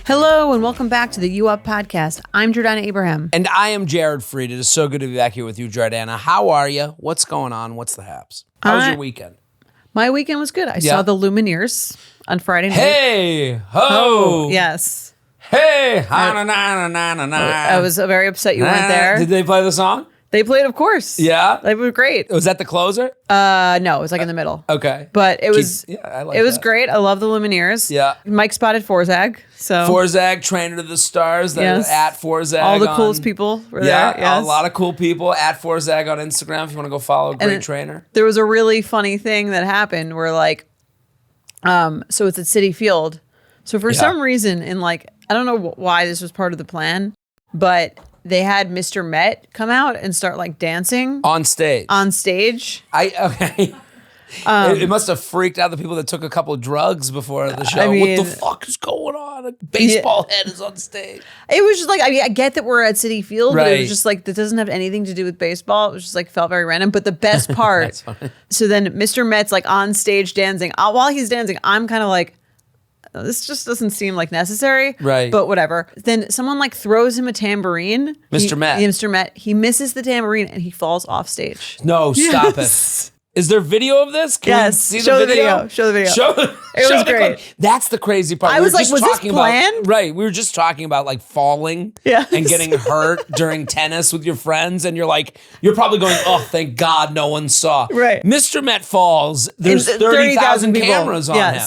Hello and welcome back to the U Up podcast. I'm Jordana Abraham. And I am Jared Fried. It is so good to be back here with you, Jordana. How are you? What's going on? What's the haps? How was your weekend? My weekend was good. I saw the Lumineers on Friday night. Hey, ho. Oh, yes. Hey, ha, na, na, na, na, na. I was very upset you weren't there. Did they play the song? They played, of course. Yeah? They were great. Was that the closer? No, it was like in the middle. Okay. But it was I like it was that. great. I love the Lumineers. Yeah. Mike spotted Forzag. So Forzag, Trainer to the Stars. Yes. At Forzag. all the coolest people were there. Yes. A lot of cool people. At Forzag on Instagram if you want to go follow a great trainer. There was a really funny thing that happened where like, so it's at Citi Field. So for some reason I don't know why this was part of the plan, but they had Mr. Met come out and start like dancing on stage. Okay. It must have freaked out the people that took a couple of drugs before the show. I mean, what the fuck is going on? A baseball head is on stage. It was just like, I mean, I get that we're at Citi Field, but it was Right. just like, that doesn't have anything to do with baseball. It was just like, felt very random. But the best part, so then Mr. Met's like on stage dancing. While he's dancing, I'm kind of like, this just doesn't seem like necessary. Right. But whatever. Then someone like throws him a tambourine. Mr. Met. Mr. Met. He misses the tambourine and he falls off stage. No, stop it. Is there video of this? Can we see show the video? Show the video. It was great. That's the crazy part. I was like, was this about, planned? right. We were just talking about like falling and getting hurt during tennis with your friends. And you're like, you're probably going, oh, thank God no one saw. Right. Mr. Met falls. There's 30,000 people. cameras on him.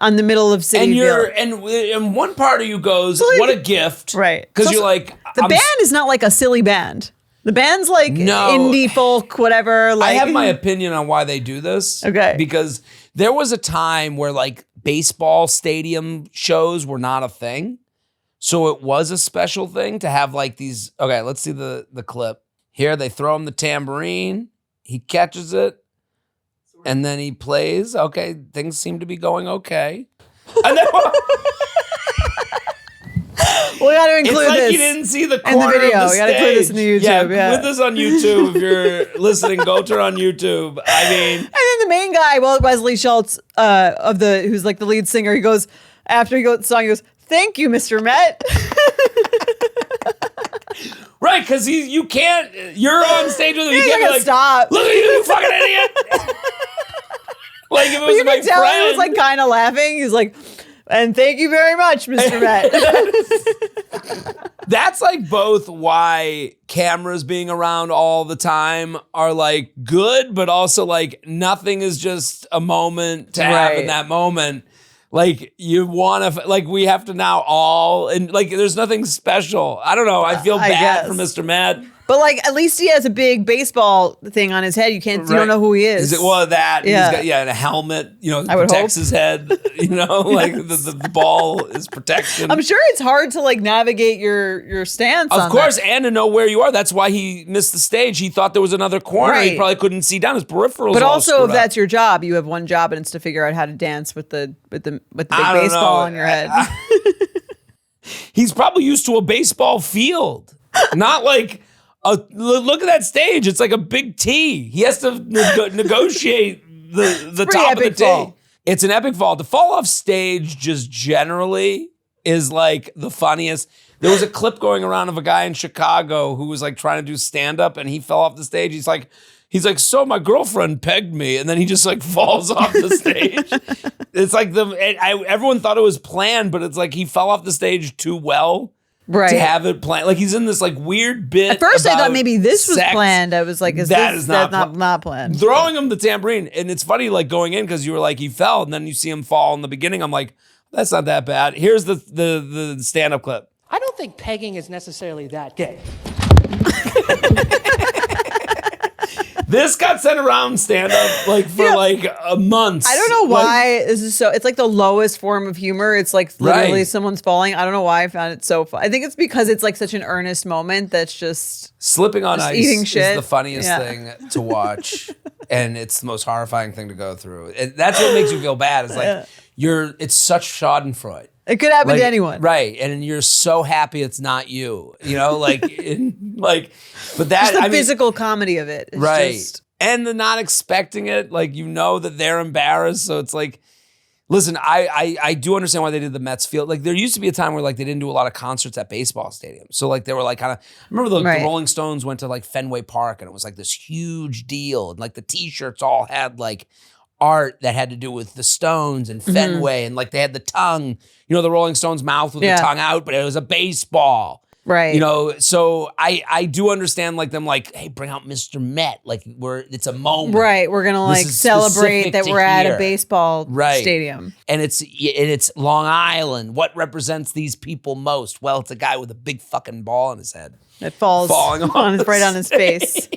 On the middle of Citi Field. And one part of you goes, like, what a gift. Right. Because you're like, the band is not like a silly band. The band's like indie folk, whatever. Like, I have my opinion on why they do this. Okay. Because there was a time where like baseball stadium shows were not a thing. So it was a special thing to have like these. Okay, let's see the clip. Here they throw him the tambourine. He catches it. And then he plays. Okay, things seem to be going okay. And then we got to include it's like this. You didn't see the in the corner video. of the We got to include this in the YouTube. Yeah, put this on YouTube if you're listening. Go turn on YouTube. I mean, and then the main guy, Wesley Schultz, who's like the lead singer, he goes after he goes the song, he goes, "Thank you, Mr. Met." right? Because you can't. You're on stage with him. You can't be like, stop. Look at you fucking idiot. Like if it was you my can tell friend. he was like kind of laughing. He's like, "And thank you very much, Mr. Met." That's like both why cameras being around all the time are like good, but also like nothing is just a moment to have in that moment. Like you want to, like we have to now all, and like there's nothing special. I don't know. I feel bad for Mr. Met. But like, at least he has a big baseball thing on his head. You don't know who he is. Well, that Yeah. he's got and a helmet. You know, I would protects hope. his head. You know, like the ball is protection. I'm sure it's hard to like navigate your stance. Of on course, that. and to know where you are. That's why he missed the stage. He thought there was another corner. Right. He probably couldn't see down. His peripherals. But all also, screwed if up. that's your job, you have one job, and it's to figure out how to dance with the big I don't baseball know. on your head. He's probably used to a baseball field, not like. Look at that stage. It's like a big T. He has to negotiate the top of the T. fall. It's an epic fall. To fall off stage just generally is like the funniest. There was a clip going around of a guy in Chicago who was like trying to do stand-up and he fell off the stage. He's like, so my girlfriend pegged me, and then he just like falls off the stage. It's like everyone thought it was planned, but it's like he fell off the stage too well. Right. To have it planned. Like he's in this like weird bit. At first, I thought maybe this was sex. planned. I was like, is That's not planned? Throwing him the tambourine. And it's funny, like going in because you were like, he fell, and then you see him fall in the beginning. I'm like, that's not that bad. Here's the stand-up clip. I don't think pegging is necessarily that gay. This got sent around stand-up like for months. I don't know why this is so. It's like the lowest form of humor. It's like literally someone's falling. I don't know why I found it so fun. I think it's because it's like such an earnest moment that's just slipping on ice eating shit. is the funniest thing to watch, and it's the most horrifying thing to go through. And that's what makes you feel bad. Is like it's such Schadenfreude. It could happen to anyone. Right. And you're so happy it's not you. You know, but that just the physical comedy of it. Right. And the not expecting it, like you know that they're embarrassed. So it's like Listen, I do understand why they did the Mets field. Like there used to be a time where like they didn't do a lot of concerts at baseball stadiums. So like they were like kind of, I remember the Rolling Stones went to like Fenway Park and it was like this huge deal. And like the t-shirts all had like art that had to do with the Stones and Fenway. And like they had the tongue, the Rolling Stones mouth with the tongue out, but it was a baseball. Right. So I do understand like them like, hey, bring out Mr. Met. Like it's a moment. Right. We're going to like celebrate that we're at a baseball stadium. And it's Long Island. What represents these people most? Well, it's a guy with a big fucking ball on his head. That falls right on his face.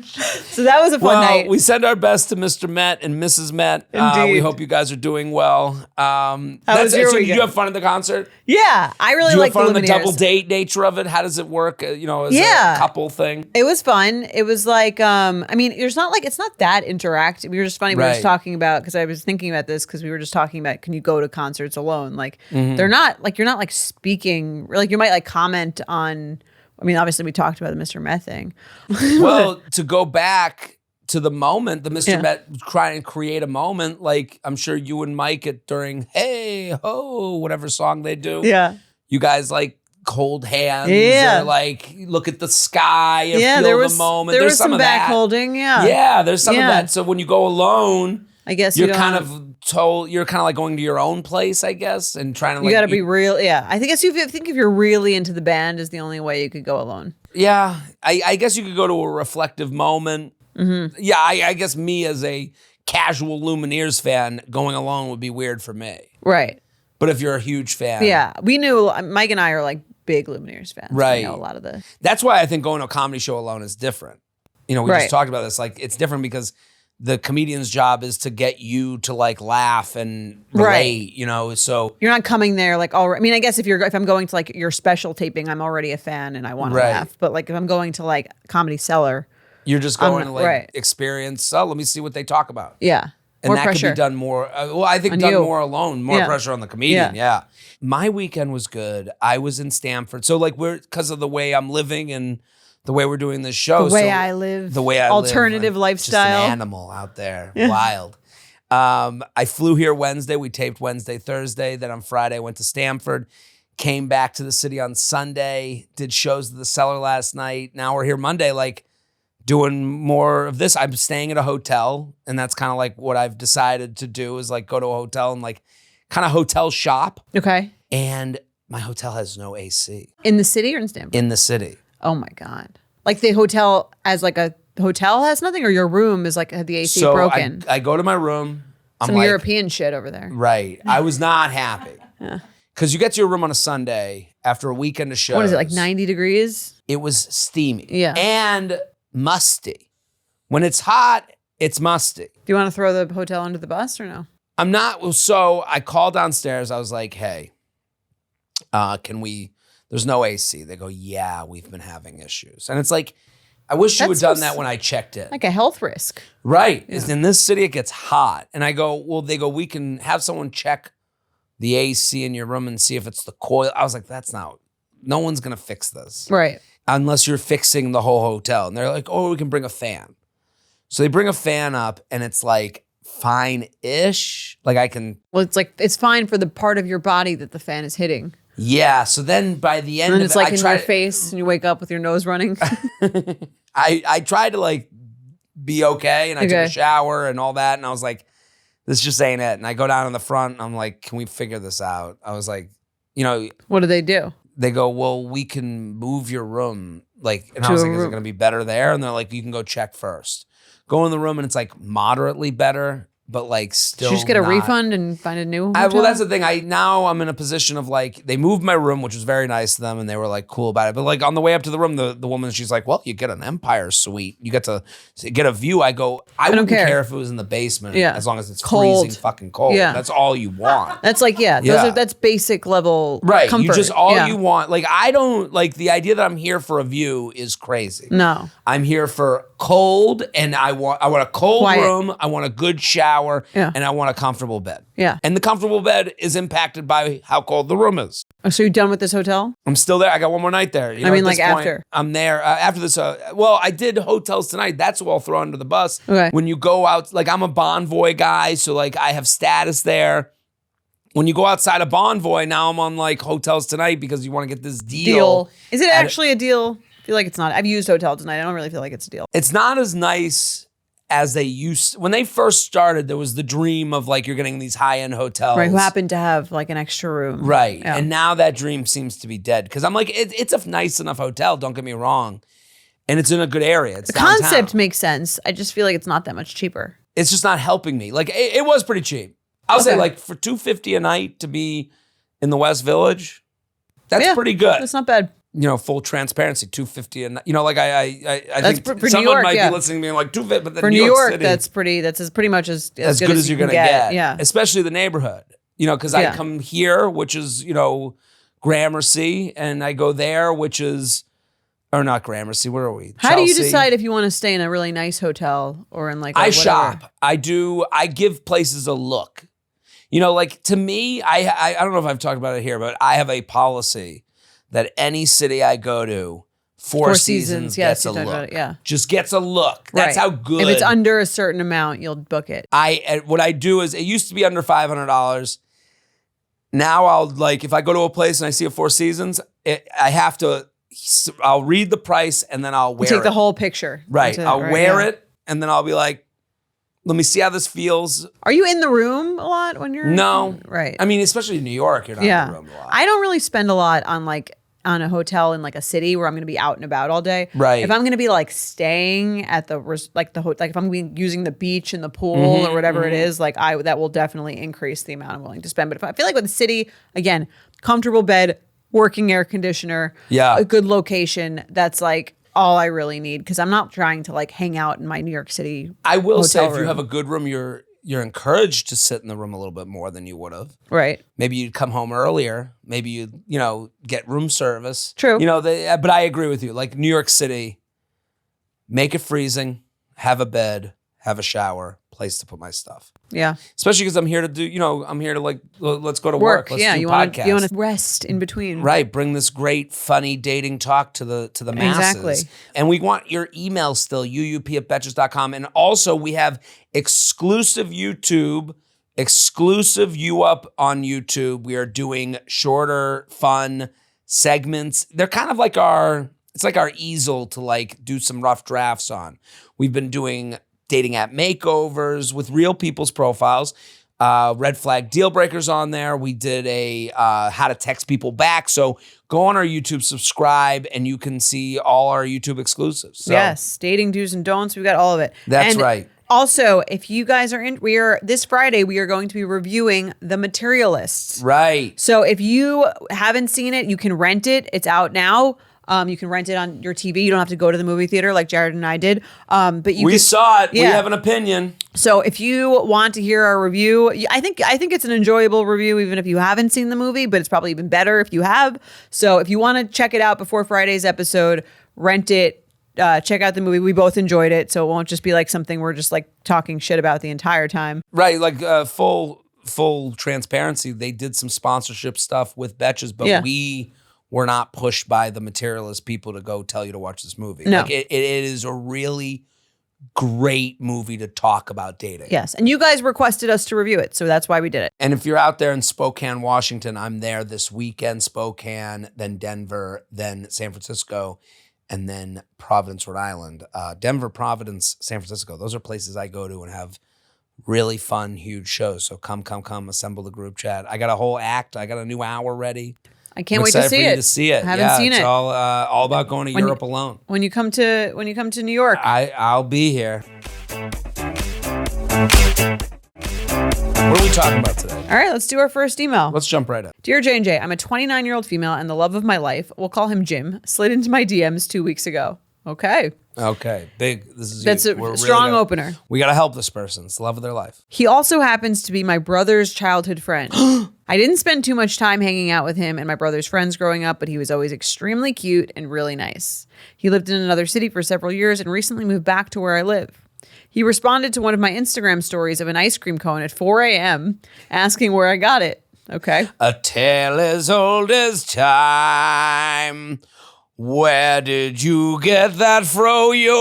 So that was a fun night. We send our best to Mr. Met and Mrs. Met. Indeed. We hope you guys are doing well. How was your weekend? Did you have fun at the concert? Yeah, I really liked the Lumineers. Did you have fun on the double date nature of it? How does it work? As a couple thing. It was fun. It was like, it's not that interactive. We were just funny. We were just talking about, because I was thinking about this because we were just talking about, can you go to concerts alone? Like they're not like, you're not like speaking, like you might like comment on. I mean, obviously, we talked about the Mr. Met thing. Well, to go back to the moment, the Mr. Met trying to create a moment, like I'm sure you and Mike during Hey Ho, whatever song they do. Yeah. You guys like hold hands or like look at the sky and feel the moment. There there's was some of back that. holding, Yeah, there's some of that. So when you go alone, I guess you're kind of like going to your own place, I guess, and trying to like. You got to be real. Yeah. I think if you're really into the band is the only way you could go alone. Yeah. I guess you could go to a reflective moment. Mm-hmm. Yeah. I guess me as a casual Lumineers fan going alone would be weird for me. Right. But if you're a huge fan. Yeah. We knew, Mike and I are like big Lumineers fans. Right. We know a lot of the. That's why I think going to a comedy show alone is different. We just talked about this. Like it's different because the comedian's job is to get you to like laugh and relate, so you're not coming there like already. I mean, I guess if I'm going to like your special taping, I'm already a fan and I want to laugh. But like if I'm going to like Comedy Cellar, you're just going to experience. Oh, let me see what they talk about. Yeah, and more that pressure. could be done more. I think done more alone, more pressure on the comedian. Yeah, my weekend was good. I was in Stamford, so like because of the way I'm living and the way we're doing this show. The way I live. Alternative lifestyle. Just an animal out there. Wild. I flew here Wednesday. We taped Wednesday, Thursday. Then on Friday, I went to Stamford. Came back to the city on Sunday. Did shows at the Cellar last night. Now we're here Monday, like doing more of this. I'm staying at a hotel. And that's kind of like what I've decided to do is like go to a hotel and like kind of hotel shop. Okay. And my hotel has no AC. In the city or in Stamford? In the city. Oh my God. Like the hotel as like a hotel has nothing, or your room is like had the AC broken? I go to my room. Some European shit over there. Right. I was not happy. Because you get to your room on a Sunday after a weekend of shows. What is it, like 90 degrees? It was steamy. Yeah. And musty. When it's hot, it's musty. Do you want to throw the hotel under the bus or no? I'm not. So I called downstairs. I was like, hey, can we... There's no AC. They go, yeah, we've been having issues. And it's like, I wish you had done that when I checked in. Like a health risk. Right. Yeah. In this city, it gets hot. And I go, well, they go, we can have someone check the AC in your room and see if it's the coil. I was like, no one's going to fix this. Right. Unless you're fixing the whole hotel. And they're like, oh, we can bring a fan. So they bring a fan up and it's like fine-ish. Like I can. Well, it's like, it's fine for the part of your body that the fan is hitting. Yeah, so then by the end and of it's like in your face and you wake up with your nose running. I tried to like be okay and I took a shower and all that and I was like, this just ain't it. And I go down in the front and I'm like, can we figure this out? I was like, What do they do? They go, well, we can move your room. Like, and I was like, is it going to be better there? And they're like, you can go check first. Go in the room and it's like moderately better. But like still, did you just get a refund and find a new hotel? Well, that's the thing. I'm in a position of like, they moved my room, which was very nice to them, and they were like cool about it. But like on the way up to the room, the woman, she's like, well, you get an Empire suite. You get to get a view. I go, I wouldn't care if it was in the basement as long as it's cold. Freezing fucking cold. Yeah. That's all you want. That's like, that's basic level comfort. You just, you want. Like, I don't, like the idea that I'm here for a view is crazy. No. I'm here for cold, and I want a cold Quiet. room. I want a good shower, Yeah. and I want a comfortable bed. Yeah. And the comfortable bed is impacted by how cold the room is. Oh, so you're done with this hotel? I'm still there. I got one more night there. You know, I mean, at this like, point, after. I'm there after this. Well, I did hotels tonight. That's what I'll throw under the bus. Okay. When you go out, like I'm a Bonvoy guy, so like I have status there. When you go outside of Bonvoy, now I'm on like hotels tonight because you want to get this deal. Is it actually a deal? I feel like it's not. I've used Hotel Tonight. I don't really feel like it's a deal. It's not as nice as they used. When they first started, there was the dream of like you're getting these high-end hotels. Right, who happen to have like an extra room. Right. Yeah. And now that dream seems to be dead. Because I'm like, it's a nice enough hotel, don't get me wrong. And it's in a good area. It's The downtown. concept makes sense. I just feel like it's not that much cheaper. It's just not helping me. Like it was pretty cheap. I'll say Okay. like for $250 a night to be in the West Village, that's Yeah, pretty good. That's not bad. You know, full transparency, $250 a night. You know, like I That's think for New someone York, might yeah. be listening to me like $250, but then For New New York, City, that's pretty much as as good as you you're can gonna get. Yeah. Especially the neighborhood. You know, because I Yeah. come here, which is, you know, Gramercy, and I go there, which is, or not Gramercy, where are we? How do you Chelsea. decide if you want to stay in a really nice hotel or in like a I whatever? shop. I give places a look. You know, like to me, I don't know if I've talked about it here, but I have a policy that any city I go to, Four Seasons yes, gets a you talked look. about it, yeah. Just gets a look. That's Right. how good. If it's under a certain amount, you'll book it. What I do is, it used to be under $500. Now I'll like, if I go to a place and I see a Four Seasons, I'll read the price and then I'll wear Take it. the whole picture. Right. That's I'll right, wear yeah. it and then I'll be like, let me see how this feels. Are you in the room a lot when you're No. Right. I mean, especially in New York, you're not in the room a lot. I don't really spend a lot on a hotel in like a city where I'm going to be out and about all day. Right. If I'm going to be like staying at the if I'm going to be using the beach and the pool or whatever it is, like that will definitely increase the amount I'm willing to spend. But if I feel like with the city, again, comfortable bed, working air conditioner, Yeah. a good location, that's like all I really need because I'm not trying to like hang out in my New York City. I will say, hotel if you room. have a good room, you're encouraged to sit in the room a little bit more than you would have. Right. Maybe you'd come home earlier. Maybe you'd, get room service. True. But I agree with you. Like New York City, make it freezing, have a bed, have a shower, place to put my stuff. Yeah. Especially because I'm here to do, I'm here to like, let's go to work. Let's yeah. do You podcasts. want to rest in between. Right, bring this great, funny dating talk to the masses. Exactly. And we want your email still, uup@betches.com. And also we have exclusive you up on YouTube. We are doing shorter, fun segments. They're kind of like it's like our easel to like do some rough drafts on. We've been doing dating app makeovers with real people's profiles. Red flag deal breakers on there. We did a how to text people back. So go on our YouTube, subscribe, and you can see all our YouTube exclusives. So Yes, dating do's and don'ts. We've got all of it. That's And right. Also, if you guys are in, this Friday we are going to be reviewing The Materialists. Right. So if you haven't seen it, you can rent it. It's out now. You can rent it on your TV. You don't have to go to the movie theater like Jared and I did. But We saw it. We Yeah. have an opinion. So if you want to hear our review, I think it's an enjoyable review, even if you haven't seen the movie, but it's probably even better if you have. So if you want to check it out before Friday's episode, rent it. Check out the movie. We both enjoyed it, so it won't just be like something we're just like talking shit about the entire time. Right. Like full transparency. They did some sponsorship stuff with Betches, but Yeah. we were not pushed by the Materialist people to go tell you to watch this movie. No. Like it is a really great movie to talk about dating. Yes, and you guys requested us to review it, so that's why we did it. And if you're out there in Spokane, Washington, I'm there this weekend. Spokane, then Denver, then San Francisco, and then Providence, Rhode Island. Denver, Providence, San Francisco. Those are places I go to and have really fun, huge shows. So come, assemble the group chat. I got a whole act. I got a new hour ready. I can't I'm wait to excited see for you it. to see it. I haven't seen it's it. all about going to Europe alone. When you come to New York. I'll be here. What are we talking about today? All right, let's do our first email. Let's jump right in. Dear J&J, I'm a 29-year-old female and the love of my life. We'll call him Jim. Slid into my DMs 2 weeks ago. Okay. Okay, big. This is That's you. a We're really strong gonna- opener. We got to help this person. It's the love of their life. He also happens to be my brother's childhood friend. I didn't spend too much time hanging out with him and my brother's friends growing up, but he was always extremely cute and really nice. He lived in another city for several years and recently moved back to where I live. He responded to one of my Instagram stories of an ice cream cone at 4 a.m. asking where I got it. Okay. A tale as old as time. Where did you get that froyo?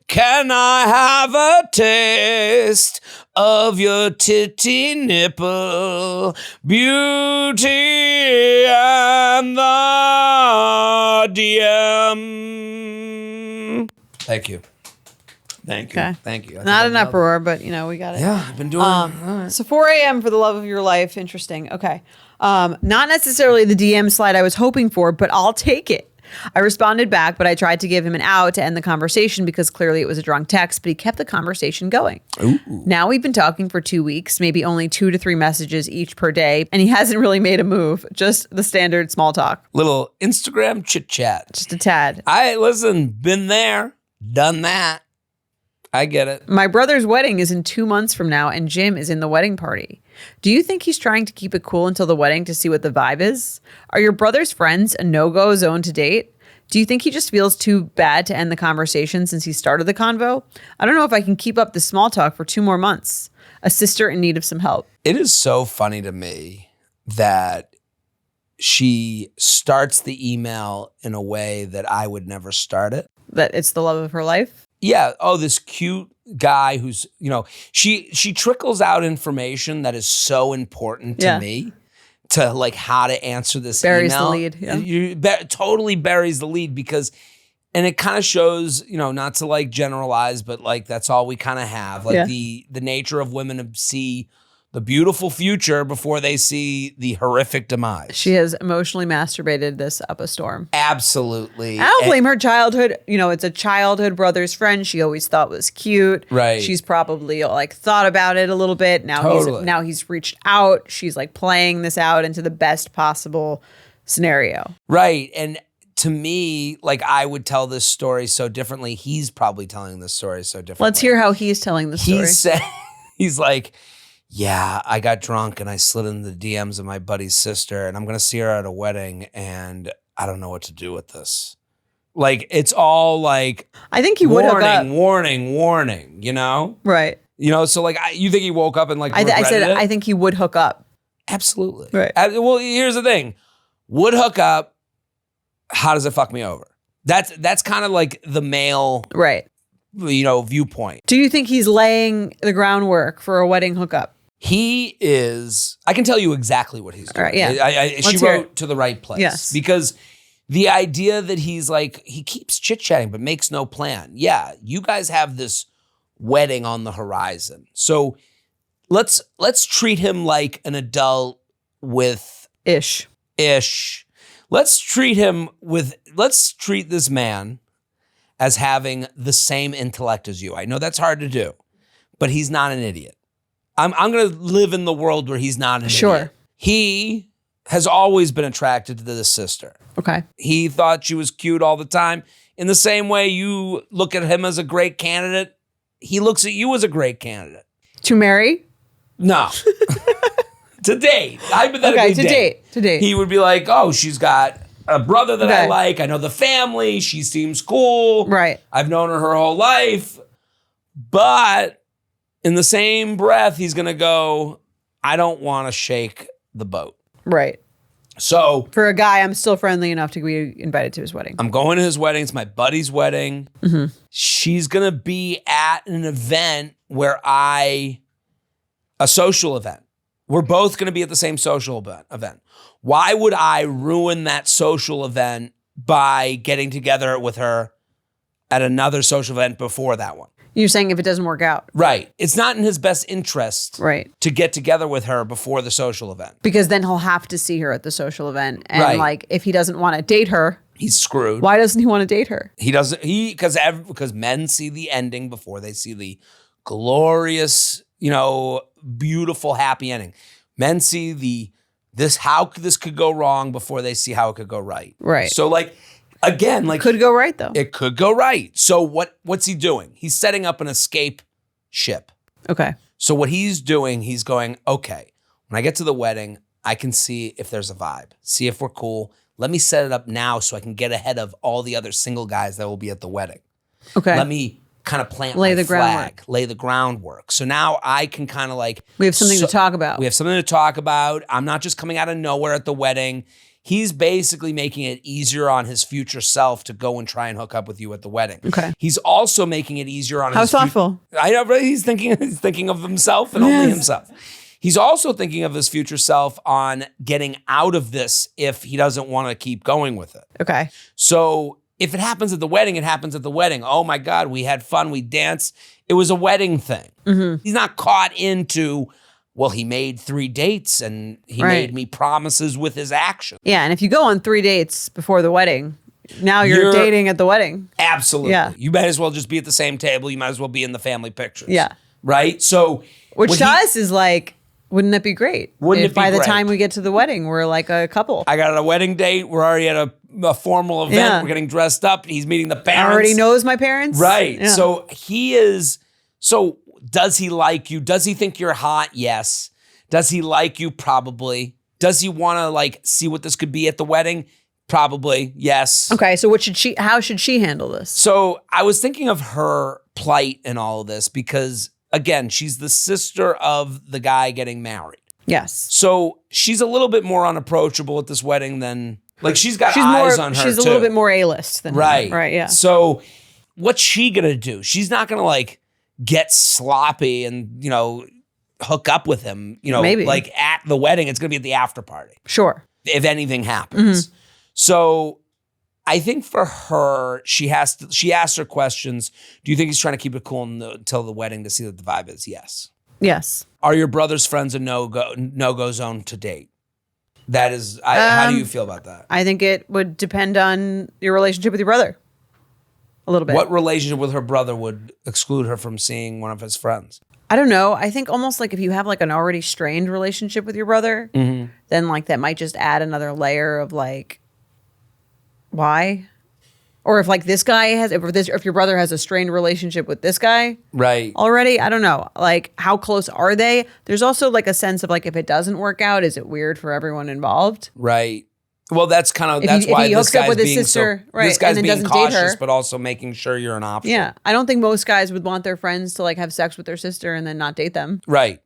Can I have a taste of your titty nipple? Beauty and the DM. Thank you. Thank you. Okay. Thank you. Not an uproar, but we got it. Yeah, I've been doing So 4 a.m. for the love of your life. Interesting. Okay. Not necessarily the DM slide I was hoping for, but I'll take it. I responded back, but I tried to give him an out to end the conversation because clearly it was a drunk text, but he kept the conversation going. Ooh. Now we've been talking for 2 weeks, maybe only 2 to 3 messages each per day, and he hasn't really made a move, just the standard small talk. Little Instagram chit chat. Just a tad. Listen, been there, done that. I get it. My brother's wedding is in 2 months from now, and Jim is in the wedding party. Do you think he's trying to keep it cool until the wedding to see what the vibe is? Are your brother's friends a no-go zone to date? Do you think he just feels too bad to end the conversation since he started the convo? I don't know if I can keep up the small talk for 2 more months. A sister in need of some help. It is so funny to me that she starts the email in a way that I would never start it. That it's the love of her life? Yeah. Oh, this cute guy who's, she trickles out information that is so important to me, to like how to answer this buries email. The lead. Yeah. Totally buries the lead because, and it kind of shows, not to like generalize, but like that's all we kind of have. Like the nature of women to see the beautiful future before they see the horrific demise. She has emotionally masturbated this up a storm. Absolutely. I don't blame her childhood. It's a childhood brother's friend she always thought was cute. Right. She's probably like thought about it a little bit. Now he's reached out. She's like playing this out into the best possible scenario. Right. And to me, like I would tell this story so differently. He's probably telling this story so differently. Let's hear how he's telling the story. He's like, yeah, I got drunk and I slid into the DMs of my buddy's sister and I'm going to see her at a wedding and I don't know what to do with this. Like, it's all like, I think he would hook up. Warning, Right. So like, you think he woke up and like, I said, it? I think he would hook up. Absolutely. Right. Well, here's the thing. Would hook up. How does it fuck me over? That's kind of like the male. Right. Viewpoint. Do you think he's laying the groundwork for a wedding hookup? He is. I can tell you exactly what he's doing. All right, yeah. She wrote to the right place. Yes. Because the idea that he's like, he keeps chit-chatting but makes no plan. Yeah, you guys have this wedding on the horizon. So let's treat him like an adult with Ish. Let's treat this man as having the same intellect as you. I know that's hard to do, but he's not an idiot. I'm going to live in the world where he's not an idiot. He has always been attracted to this sister. Okay. He thought she was cute all the time. In the same way you look at him as a great candidate, he looks at you as a great candidate. To marry? No. To date. Hypothetically, okay, to date. He would be like, oh, she's got a brother that I like. I know the family. She seems cool. Right. I've known her whole life. But in the same breath, he's going to go, I don't want to shake the boat. Right. So for a guy, I'm still friendly enough to be invited to his wedding. I'm going to his wedding. It's my buddy's wedding. Mm-hmm. She's going to be at an event a social event. We're both going to be at the same social event. Why would I ruin that social event by getting together with her at another social event before that one? You're saying if it doesn't work out. Right. It's not in his best interest to get together with her before the social event. Because then he'll have to see her at the social event. And like, if he doesn't want to date her, he's screwed. Why doesn't he want to date her? He doesn't. Because men see the ending before they see the glorious, beautiful, happy ending. Men see how this could go wrong before they see how it could go right. Right. So like, again, like could go right though. It could go right. So what's he doing? He's setting up an escape ship. Okay. So what he's doing, he's going, okay, When I get to the wedding, I can see if there's a vibe, see if we're cool. Let me set it up now so I can get ahead of all the other single guys that will be at the wedding. Okay. Let me kind of plant Lay my the groundwork. lay the groundwork. So now I can kind of like... We have something to talk about. We have something to talk about. I'm not just coming out of nowhere at the wedding. He's basically making it easier on his future self to go and try and hook up with you at the wedding. Okay. He's also making it easier on How his... thoughtful. I know, right? He's thinking of himself and only himself. He's also thinking of his future self on getting out of this if he doesn't want to keep going with it. Okay. So if it happens at the wedding, it happens at the wedding. Oh my God, we had fun, we danced. It was a wedding thing. Mm-hmm. He's not caught into, well, he made 3 dates and he made me promises with his actions. Yeah, and if you go on 3 dates before the wedding, now you're dating at the wedding. Absolutely. Yeah. You might as well just be at the same table. You might as well be in the family pictures. Yeah. Right? So... Which to us is like... Wouldn't it be great? Wouldn't if it be by the great? time we get to the wedding, we're like a couple. I got a wedding date. We're already at a formal event. Yeah. We're getting dressed up. He's meeting the I parents. already knows my parents. Right. Yeah. So he is... So does he like you? Does he think you're hot? Yes. Does he like you? Probably. Does he want to like see what this could be at the wedding? Probably. Yes. Okay, so how should she handle this? So I was thinking of her plight in all of this because, again, she's the sister of the guy getting married. Yes. So she's a little bit more unapproachable at this wedding than, like, she's got eyes on her She's a too. little bit more A-list than Right. him. Right, yeah. So what's she going to do? She's not going to, like, get sloppy and, you know, hook up with him, you know, Maybe. like at the wedding. It's going to be at the after party. Sure. If anything happens. Mm-hmm. So I think for her, she asks her questions. Do you think he's trying to keep it cool until the wedding to see that the vibe is? Yes. Yes. Are your brother's friends a no-go zone to date? That is, how do you feel about that? I think it would depend on your relationship with your brother. A little bit. What relationship with her brother would exclude her from seeing one of his friends? I don't know. I think almost like if you have like an already strained relationship with your brother, then like that might just add another layer of like, why? Or if like this guy has, if your brother has a strained relationship with this guy Right. already, I don't know. Like how close are they? There's also like a sense of like, if it doesn't work out, is it weird for everyone involved? Right. Well, that's kind of, If why he this hooks up guy's with his being sister, so, right, this guy's and then being doesn't date cautious, her. but also making sure you're an option. Yeah. I don't think most guys would want their friends to like have sex with their sister and then not date them. Right.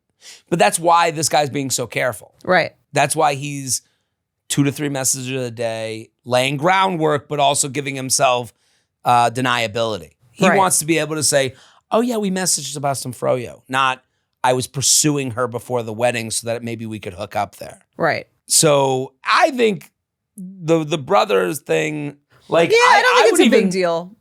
But that's why this guy's being so careful. Right. That's why he's 2 to 3 messages a day, laying groundwork, but also giving himself deniability. He Right. wants to be able to say, oh yeah, we messaged about some froyo. Not, I was pursuing her before the wedding so that maybe we could hook up there. Right. So I think the brothers thing, like, Yeah, I don't think it's would a big even- deal.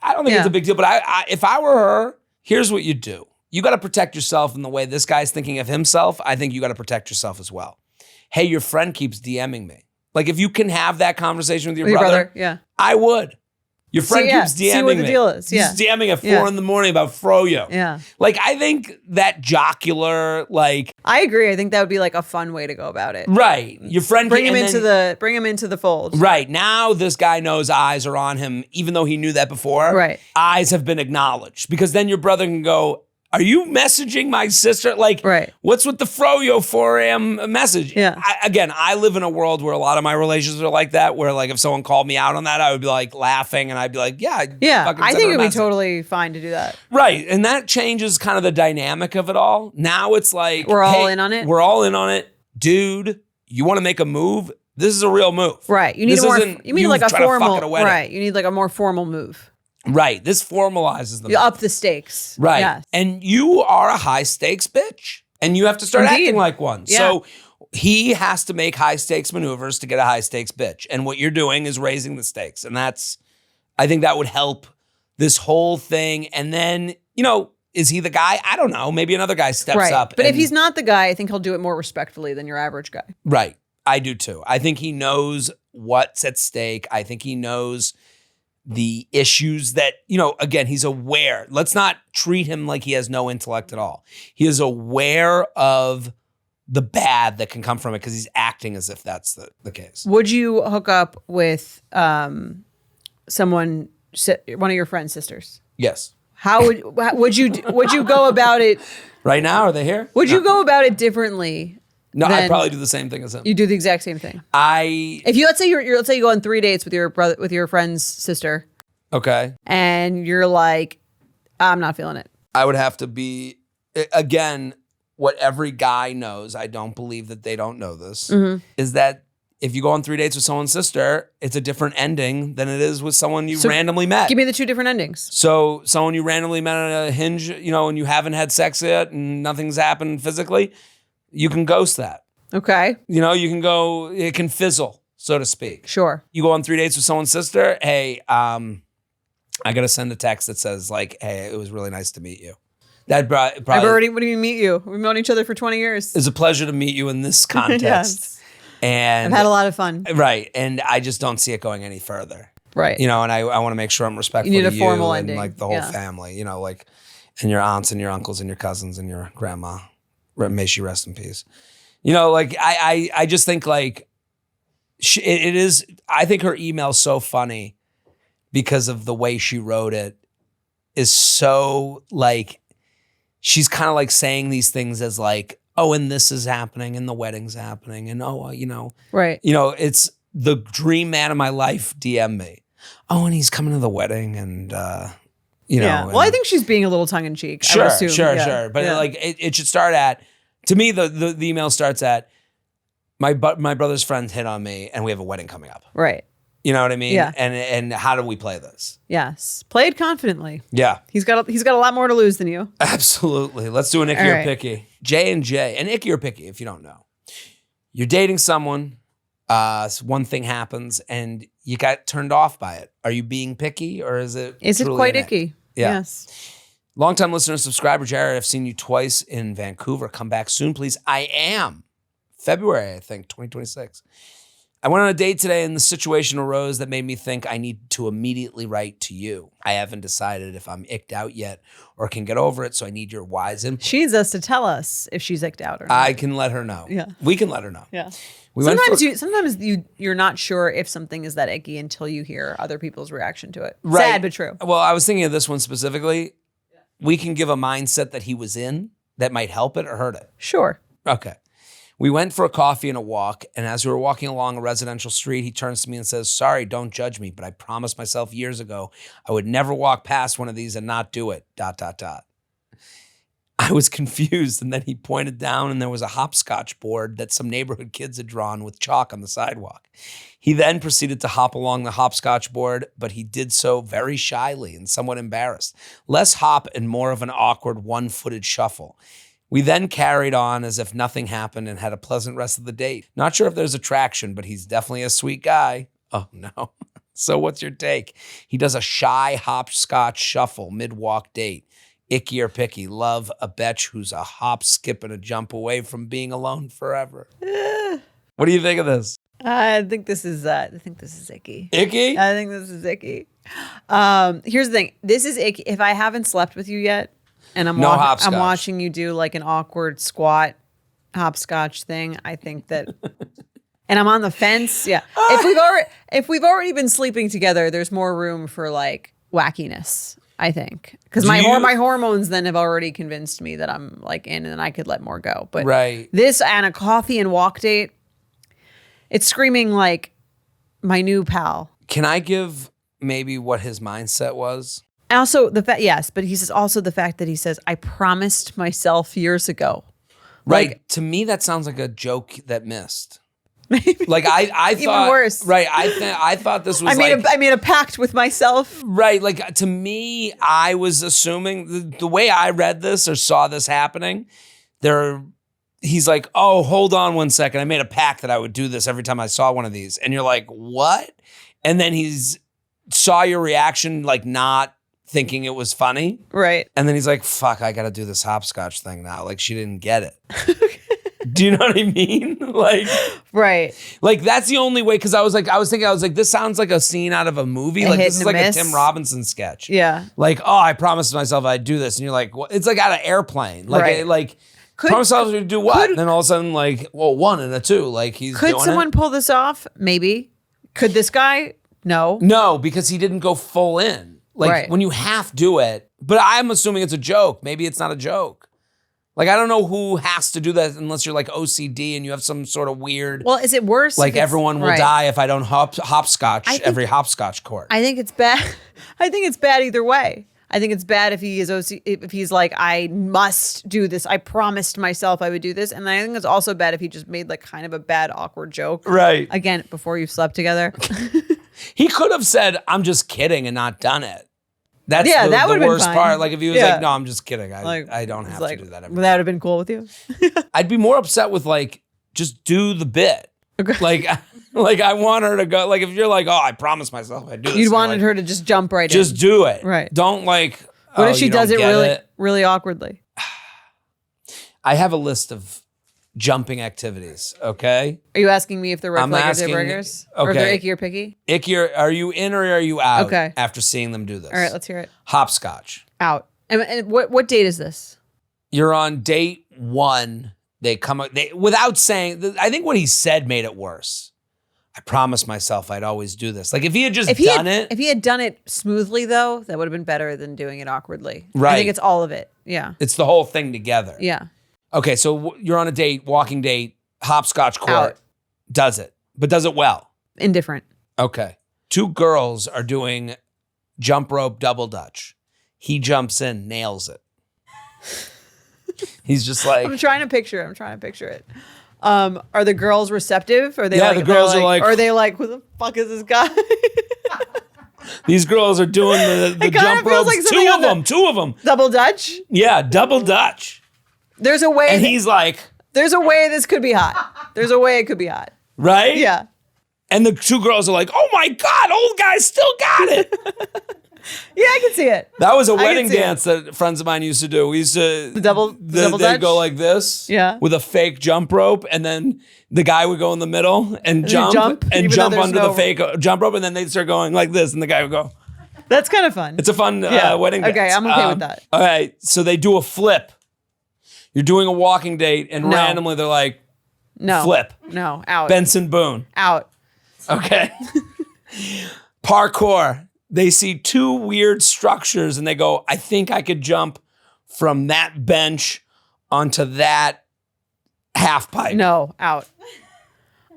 I don't think Yeah. it's a big deal, but I if I were her, here's what you do. You got to protect yourself in the way this guy's thinking of himself. I think you got to protect yourself as well. Hey, your friend keeps DMing me. Like, if you can have that conversation with your brother, yeah. I would. Your friend keeps DMing me. See what the deal is. Yeah. He's DMing at 4 Yeah. in the morning about froyo. Yeah. Like, I think that jocular, like, I agree. I think that would be like a fun way to go about it. right. Your friend Bring him and into then- the fold. Right. Now this guy knows eyes are on him, even though he knew that before. Right. Eyes have been acknowledged because then your brother can go, are you messaging my sister? Like, Right. what's with the froyo 4 a.m. message? Yeah. I live in a world where a lot of my relationships are like that, where like if someone called me out on that, I would be like laughing and I'd be like, yeah. Yeah. fucking I send think her a it'd be message. totally fine to do that. Right. And that changes kind of the dynamic of it all. Now it's like, We're all hey, in on it? We're all in on it. Dude, you want to make a move? This is a real move. Right. You need This a more, isn't you need like a trying to fuck formal, at a wedding. right. You need like a more formal move. Right. This formalizes the You move. up the stakes. Right. Yes. And you are a high stakes bitch. And you have to start Indeed. acting like one. Yeah. So he has to make high stakes maneuvers to get a high stakes bitch. And what you're doing is raising the stakes. And I think that would help this whole thing. And then, you know, is he the guy? I don't know. Maybe another guy steps Right. up. But if and- he's not the guy, I think he'll do it more respectfully than your average guy. Right. I do too. I think he knows what's at stake. I think he knows the issues that, you know, again, he's aware. Let's not treat him like he has no intellect at all. He is aware of the bad that can come from it because he's acting as if that's the case. Would you hook up with one of your friend's sisters? Yes. How would you go about it? Right now, are they here? Would you go about it differently No, I'd then probably do the same thing as him. you do the exact same thing. If If let's say you go on 3 dates with your brother, with your friend's sister, okay, and you're like, I'm not feeling it. I would have to be, again, what every guy knows, I don't believe that they don't know this, is that if you go on 3 dates with someone's sister, it's a different ending than it is with someone you randomly met. Give me the 2 different endings. So someone you randomly met on a Hinge, and you haven't had sex yet and nothing's happened physically, you can ghost that. Okay. You can go, it can fizzle, so to speak. Sure. You go on 3 dates with someone's sister, hey, I got to send a text that says like, hey, it was really nice to meet you. That probably. What do you meet you? We've known each other for 20 years. It's a pleasure to meet you in this context. Yes. And I've had a lot of fun. Right. And I just don't see it going any further. Right. And I want to make sure I'm respectful You need to a formal and ending. like the whole family, and your aunts and your uncles and your cousins and your grandma. May she rest in peace. I just think like it is, I think her email's so funny because of the way she wrote it is so like, she's kind of like saying these things as like, oh, and this is happening and the wedding's happening. And Right. It's the dream man of my life DM me. Oh, and he's coming to the wedding and, Yeah. Well, I think she's being a little tongue in cheek. Sure. But it should start at, to me, the email starts at, my brother's friend hit on me and we have a wedding coming up. Right. You know what I mean? Yeah. And how do we play this? Yes. Play it confidently. Yeah. He's got a lot more to lose than you. Absolutely. Let's do an icky or picky. J&J, an icky or picky, if you don't know. You're dating someone, one thing happens and you got turned off by it. Are you being picky or is it quite icky? Yeah. Yes. Longtime listener, subscriber, Jared, I've seen you twice in Vancouver. Come back soon, please. I am. February, I think, 2026. I went on a date today and the situation arose that made me think I need to immediately write to you. I haven't decided if I'm icked out yet or can get over it, so I need your wise input. She needs us to tell us if she's icked out or not. I can let her know. Yeah. We can let her know. Yeah. Sometimes You're not sure if something is that icky until you hear other people's reaction to it. Right. Sad but true. Well, I was thinking of this one specifically. We can give a mindset that he was in that might help it or hurt it. Sure. Okay. We went for a coffee and a walk, and as we were walking along a residential street, he turns to me and says, sorry, don't judge me, but I promised myself years ago I would never walk past one of these and not do it, ... I was confused, and then he pointed down, and there was a hopscotch board that some neighborhood kids had drawn with chalk on the sidewalk. He then proceeded to hop along the hopscotch board, but he did so very shyly and somewhat embarrassed. Less hop and more of an awkward one-footed shuffle. We then carried on as if nothing happened and had a pleasant rest of the date. Not sure if there's attraction, but he's definitely a sweet guy. Oh, no. So what's your take? He does a shy hopscotch shuffle mid-walk date. Icky or picky, love a betch who's a hop, skip, and a jump away from being alone forever. What do you think of this? I think this is icky. Icky? I think this is icky. Here's the thing. This is icky. If I haven't slept with you yet, and I'm watching you do like an awkward squat hopscotch thing, I think that, and I'm on the fence. Yeah. If we've already been sleeping together, there's more room for like wackiness, I think, because my hormones then have already convinced me that I'm like in, and I could let more go. But this and a coffee and walk date, it's screaming like my new pal. Can I give maybe what his mindset was? And also yes, but he says also the fact that he says, I promised myself years ago. Right. Like, to me, that sounds like a joke that missed. Maybe. Like I thought, even worse. Right. I thought this was I made a pact with myself. Right. Like to me, I was assuming the way I read this or saw this happening, he's like, oh, hold on 1 second. I made a pact that I would do this every time I saw one of these. And you're like, what? And then saw your reaction, like not thinking it was funny. Right. And then he's like, fuck, I got to do this hopscotch thing now. Like she didn't get it. Do you know what I mean? Like, right. Like that's the only way. Cause I was thinking, this sounds like a scene out of a movie. Like this is like a Tim Robinson sketch. Yeah. Like, oh, I promised myself I'd do this. And you're like, what? It's like out of Airplane. Like, promise myself to do what? And then all of a sudden like, well, 1 and a 2, like he's doing it. Could someone pull this off? Maybe. Could this guy? No. No, because he didn't go full in. Like when you half do it, but I'm assuming it's a joke. Maybe it's not a joke. Like, I don't know who has to do that unless you're like OCD and you have some sort of weird. Well, is it worse? Like everyone will die if I don't hopscotch every hopscotch court. I think it's bad. I think it's bad either way. I think it's bad if he is if he's like, I must do this. I promised myself I would do this. And I think it's also bad if he just made like kind of a bad, awkward joke. Right. Again, before you've slept together. He could have said, I'm just kidding and not done it. That's that the worst fine. Part. Like if he was like, no, I'm just kidding. I don't have like, to do that. Would that have been cool with you? I'd be more upset with like, just do the bit. Okay. Like I want her to go. Like if you're like, oh, I promised myself I'd do this. You'd wanted her to just jump right in. Just do it. Right. Don't like. What if she does it really awkwardly? I have a list of jumping activities. Okay. Are you asking me if they're red I'm flag or deal asking- breakers? okay. Or if they're icky or picky? Icky, are you in or are you out? Okay. After seeing them do this. All right, let's hear it. Hopscotch. Out. And what date is this? You're on date 1. They come up without saying. I think what he said made it worse. I promised myself I'd always do this. Like if he had just done it. If he had done it smoothly, though, that would have been better than doing it awkwardly. Right. I think it's all of it. Yeah. It's the whole thing together. Yeah. Okay, so you're on a date, walking date, hopscotch court. Out. Does it, but does it well. Indifferent. Okay. 2 girls are doing jump rope double dutch. He jumps in, nails it. He's just like. I'm trying to picture it. Are the girls receptive? Are they the girls are like. Are they like, who the fuck is this guy? These girls are doing the jump ropes. Like two of them. Double Dutch? Yeah, double dutch. There's a way. And he's like. There's a way this could be hot. There's a way it could be hot. Right? Yeah. And the 2 girls are like, oh my God, old guy still got it. Yeah, I can see it. That was a wedding dance that friends of mine used to do. We used to the double they'd dutch? go like this, Yeah. with a fake jump rope, and then the guy would go in the middle and jump under the fake jump rope, and then they'd start going like this, and the guy would go. That's kind of fun. It's a fun wedding dance. Okay, I'm okay with that. All right, so they do a flip. You're doing a walking date, and randomly they're like, no, flip. No, out. Benson Boone. Out. Okay. Parkour. They see 2 weird structures and they go, I think I could jump from that bench onto that half pipe. No, out.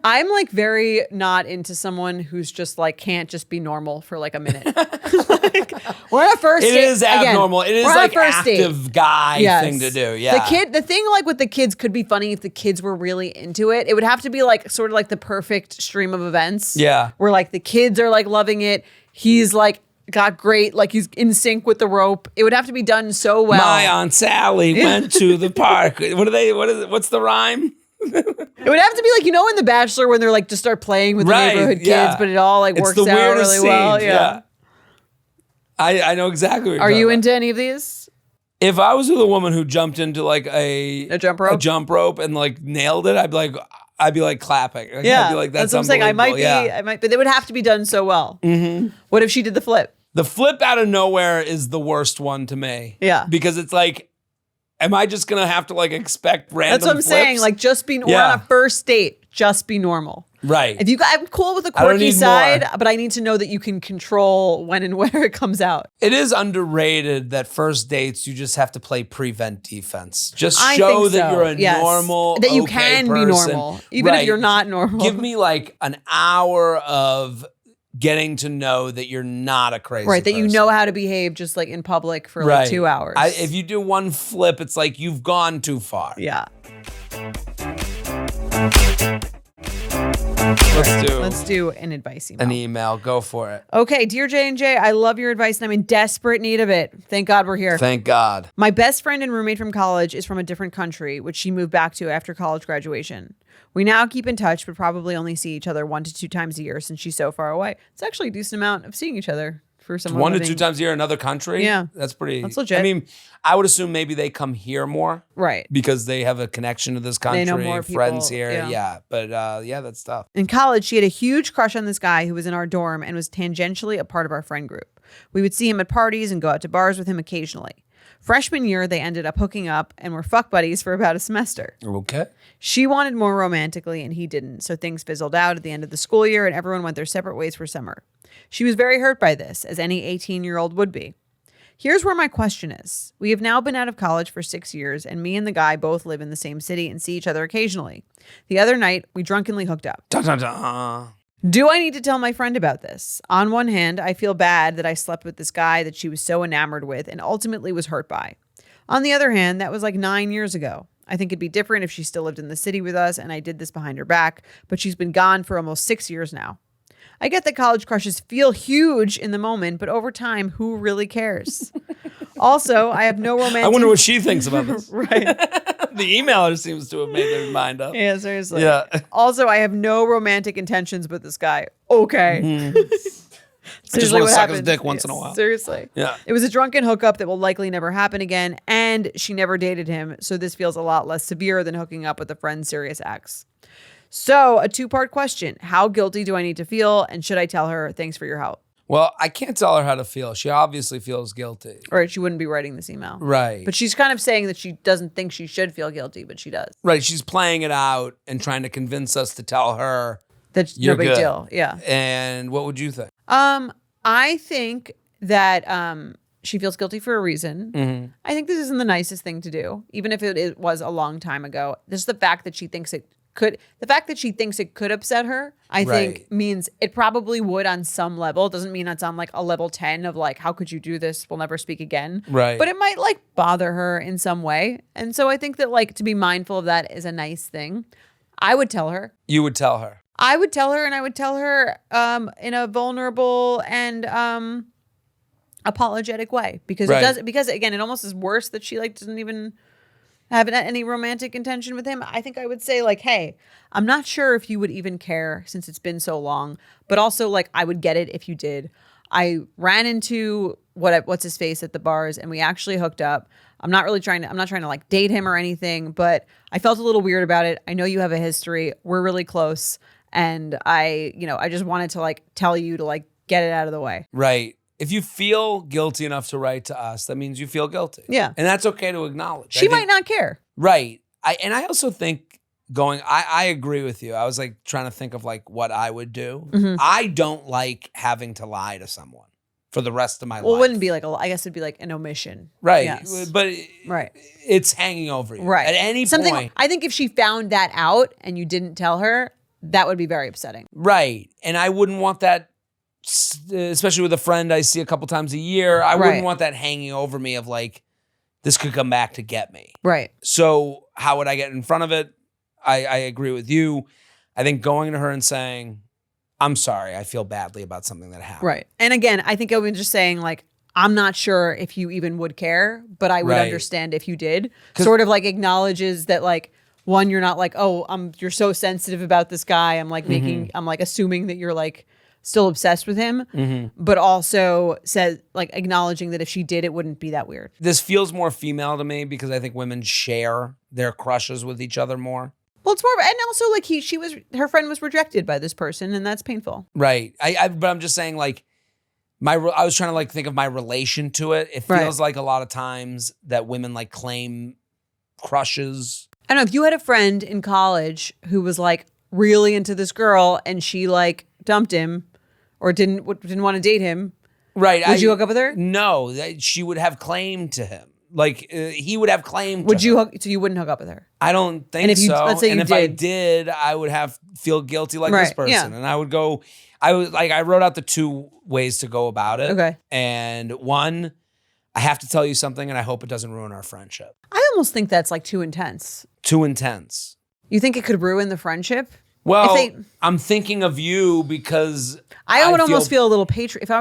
I'm like very not into someone who's just like can't just be normal for like a minute. Like, we're on a first date. It is abnormal. It is like active guy thing to do. Yeah. The thing like with the kids could be funny if the kids were really into it. It would have to be like sort of like the perfect stream of events. Yeah. Where like the kids are like loving it. He's like got great, like he's in sync with the rope. It would have to be done so well. My Aunt Sally went to the park. What's the rhyme? It would have to be like, you know, in The Bachelor when they're like just start playing with the neighborhood kids, but it all like works out really well. Yeah. I know exactly what you're Are you about. into any of these? If I was with a woman who jumped into like a jump rope and like nailed it, I'd be like clapping. I'd be like, that's what I'm saying. I might but it would have to be done so well. Mm-hmm. What if she did the flip? The flip out of nowhere is the worst one to me. Yeah. Because it's like, am I just going to have to like expect random That's what I'm flips? saying. Like just be, we're on a first date, just be normal. Right. I'm cool with the quirky side, but I need to know that you can control when and where it comes out. It is underrated that first dates, you just have to play prevent defense. Just show that you're a normal, that you can be normal, even if you're not normal. Give me like an hour of getting to know that you're not a crazy person. That you know how to behave just like in public for like 2 hours. If you do one flip, it's like you've gone too far. Yeah. Let's do an advice email. An email. Go for it. Okay, dear J&J, I love your advice and I'm in desperate need of it. Thank God we're here. Thank God. My best friend and roommate from college is from a different country, which she moved back to after college graduation. We now keep in touch, but probably only see each other 1 to 2 times a year since she's so far away. It's actually a decent amount of seeing each other for someone. 1 to 2 times a year in another country? Yeah. That's legit. I mean, I would assume maybe they come here more. Right. Because they have a connection to this country. They know more friends people, here. yeah. But that's tough. In college, she had a huge crush on this guy who was in our dorm and was tangentially a part of our friend group. We would see him at parties and go out to bars with him occasionally. Freshman year, they ended up hooking up and were fuck buddies for about a semester. Okay. She wanted more romantically and he didn't, so things fizzled out at the end of the school year and everyone went their separate ways for summer. She was very hurt by this, as any 18-year-old would be. Here's where my question is. We have now been out of college for 6 years, and me and the guy both live in the same city and see each other occasionally. The other night, we drunkenly hooked up. Dun, dun, dun. Do I need to tell my friend about this? On one hand, I feel bad that I slept with this guy that she was so enamored with and ultimately was hurt by. On the other hand, that was like 9 years ago. I think it'd be different if she still lived in the city with us and I did this behind her back, but she's been gone for almost 6 years now. I get that college crushes feel huge in the moment, but over time, who really cares? Also, I have no romantic... I wonder what she thinks about this. Right. The emailer seems to have made their mind up. Yeah, seriously. Yeah. Also, I have no romantic intentions with this guy. Okay. I just want to suck his dick once in a while. Seriously. Yeah. It was a drunken hookup that will likely never happen again, and she never dated him, so this feels a lot less severe than hooking up with a friend's serious ex. So, a two-part question. How guilty do I need to feel, and should I tell her, thanks for your help? Well, I can't tell her how to feel. She obviously feels guilty. Or she wouldn't be writing this email. Right. But she's kind of saying that she doesn't think she should feel guilty, but she does. Right. She's playing it out and trying to convince us to tell her That's you're no big good. deal. Yeah. And what would you think? I think that she feels guilty for a reason. Mm-hmm. I think this isn't the nicest thing to do, even if it was a long time ago. Just the fact that she thinks it could upset her, I think means it probably would on some level. It doesn't mean it's on like a level 10 of like, how could you do this? We'll never speak again. Right. But it might like bother her in some way. And so I think that like to be mindful of that is a nice thing. I would tell her. You would tell her. I would tell her, and I would tell her in a vulnerable and apologetic way because it does. Because again, it almost is worse that she like doesn't even have any romantic intention with him. I think I would say like, hey, I'm not sure if you would even care since it's been so long, but also like I would get it if you did. I ran into what's his face at the bars, and we actually hooked up. I'm not trying to like date him or anything, but I felt a little weird about it. I know you have a history. We're really close. And I just wanted to like tell you to like get it out of the way. Right. If you feel guilty enough to write to us, that means you feel guilty. Yeah. And that's okay to acknowledge. She might not care. Right. I also think I agree with you. I was like trying to think of like what I would do. Mm-hmm. I don't like having to lie to someone for the rest of my life. Well, it wouldn't be like I guess it'd be like an omission. Right. Yes. But it's hanging over you. Right. At any point. I think if she found that out and you didn't tell her, that would be very upsetting. Right. And I wouldn't want that, especially with a friend I see a couple times a year. I wouldn't want that hanging over me of like, this could come back to get me. Right. So how would I get in front of it? I agree with you. I think going to her and saying, I'm sorry, I feel badly about something that happened. Right. And again, I think I would just saying like, I'm not sure if you even would care, but I would understand if you did. Sort of like acknowledges that like, one, you're not like, oh, you're so sensitive about this guy. I'm like I'm like assuming that you're like still obsessed with him, but also says like acknowledging that if she did, it wouldn't be that weird. This feels more female to me because I think women share their crushes with each other more. Well, it's more, and also like her friend was rejected by this person, and that's painful. Right. But I'm just saying like I was trying to like think of my relation to it. It feels like a lot of times that women like claim crushes. I don't know if you had a friend in college who was like really into this girl and she like dumped him or didn't want to date him. Right. Would you hook up with her? No, she would have claim to him. Like he would have claim. So you wouldn't hook up with her? I don't think and if you, so. Let's say and you if did. I did, I would feel guilty like this person, and I would go. I wrote out the 2 ways to go about it. Okay. And 1, I have to tell you something, and I hope it doesn't ruin our friendship. I almost think that's like too intense. Too intense. You think it could ruin the friendship? Well, I'm thinking of you because I would almost feel a little if I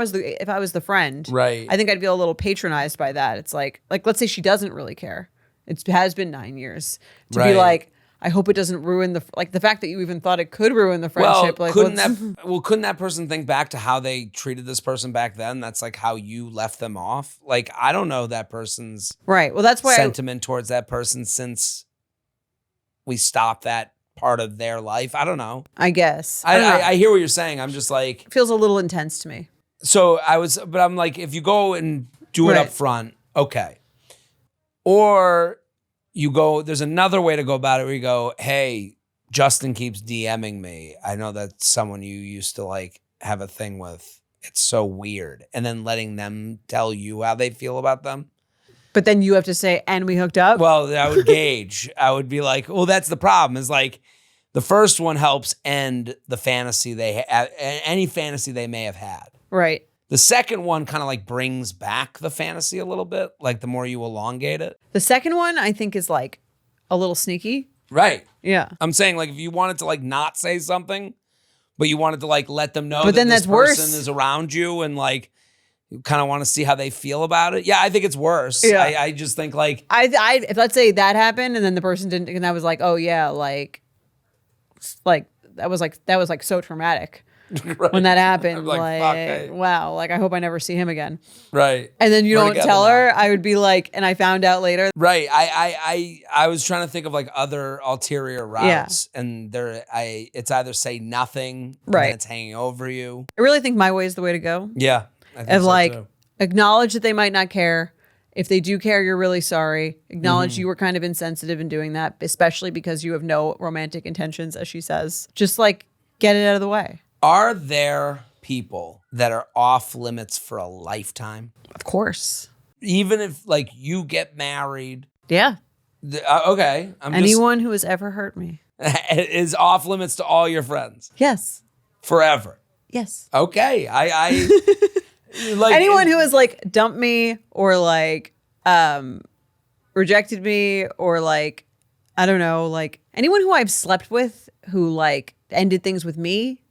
was the friend. Right. I think I'd feel a little patronized by that. It's like let's say she doesn't really care. It has been 9 years to be like, I hope it doesn't ruin the fact that you even thought it could ruin the friendship. Well, like, couldn't that person think back to how they treated this person back then? That's like how you left them off. Like I don't know that person's right. Well, that's why sentiment towards that person since we stopped that part of their life. I don't know. I guess I hear what you're saying. I'm just like it feels a little intense to me. So but I'm like, if you go and do it up front, okay. Or you go, there's another way to go about it where you go, hey, Justin keeps DMing me. I know that's someone you used to like have a thing with. it's so weird. And then letting them tell you how they feel about them. But then you have to say, and we hooked up? Well, I would gauge. I would be like, well, that's the problem is like the first one helps end the fantasy any fantasy they may have had. Right. The second one kind of like brings back the fantasy a little bit, like the more you elongate it. The second one, I think, is like a little sneaky. Right. Yeah. I'm saying like if you wanted to like not say something, but you wanted to like let them know But that then this that's person worse. is around you and like you kind of want to see how they feel about it. Yeah, I think it's worse. Yeah. I just think like If let's say that happened and then the person didn't, and I was like, oh yeah, like that was like so traumatic right. when that happened. I'm Like, fuck, hey. wow, like I hope I never see him again. Right. And then you We're don't together tell now. her. I would be like, and I found out later. Right. I was trying to think of like other ulterior routes, and it's either say nothing, and Right. then it's hanging over you. I really think my way is the way to go. Yeah. I think Of so like too. acknowledge that they might not care. If they do care, you're really sorry. Acknowledge Mm-hmm. you were kind of insensitive in doing that, especially because you have no romantic intentions, as she says. Just like get it out of the way. Are there people that are off limits for a lifetime? Of course. Even if like you get married, Yeah. okay. Anyone who has ever hurt me. Is off limits to all your friends Yes. forever. Yes. Okay. I like Anyone who has like dumped me or like rejected me or like I don't know, like anyone who I've slept with who like ended things with me,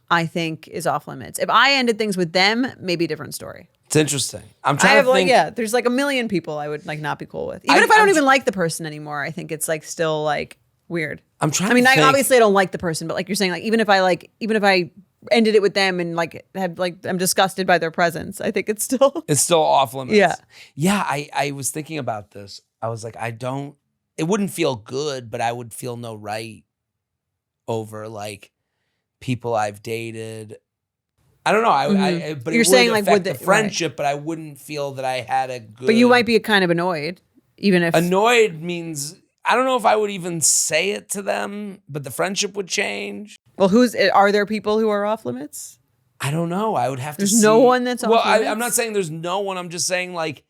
I think is off limits. If I ended things with them, maybe a different story. It's interesting. I'm I trying have to like think. yeah, there's like a million people I would like not be cool with. Even if I don't I'm even like the person anymore, I think it's like still like weird. I'm trying I mean, to think. obviously I don't like the person, but like you're saying, like even if I ended it with them and like had like I'm disgusted by their presence, I think it's still It's still off limits. Yeah. Yeah. I was thinking about this. I was like, it wouldn't feel good, but I would feel no right over like people I've dated. I don't know. But You're it saying, would like, affect would the the- friendship, but I wouldn't feel that I had a good. But you might be kind of annoyed, even if Annoyed means I don't know if I would even say it to them, but the friendship would change. well, are there people who are off limits? I don't know. I would have to. There's no one that's well. off limits? I'm not saying there's no one. I'm just saying like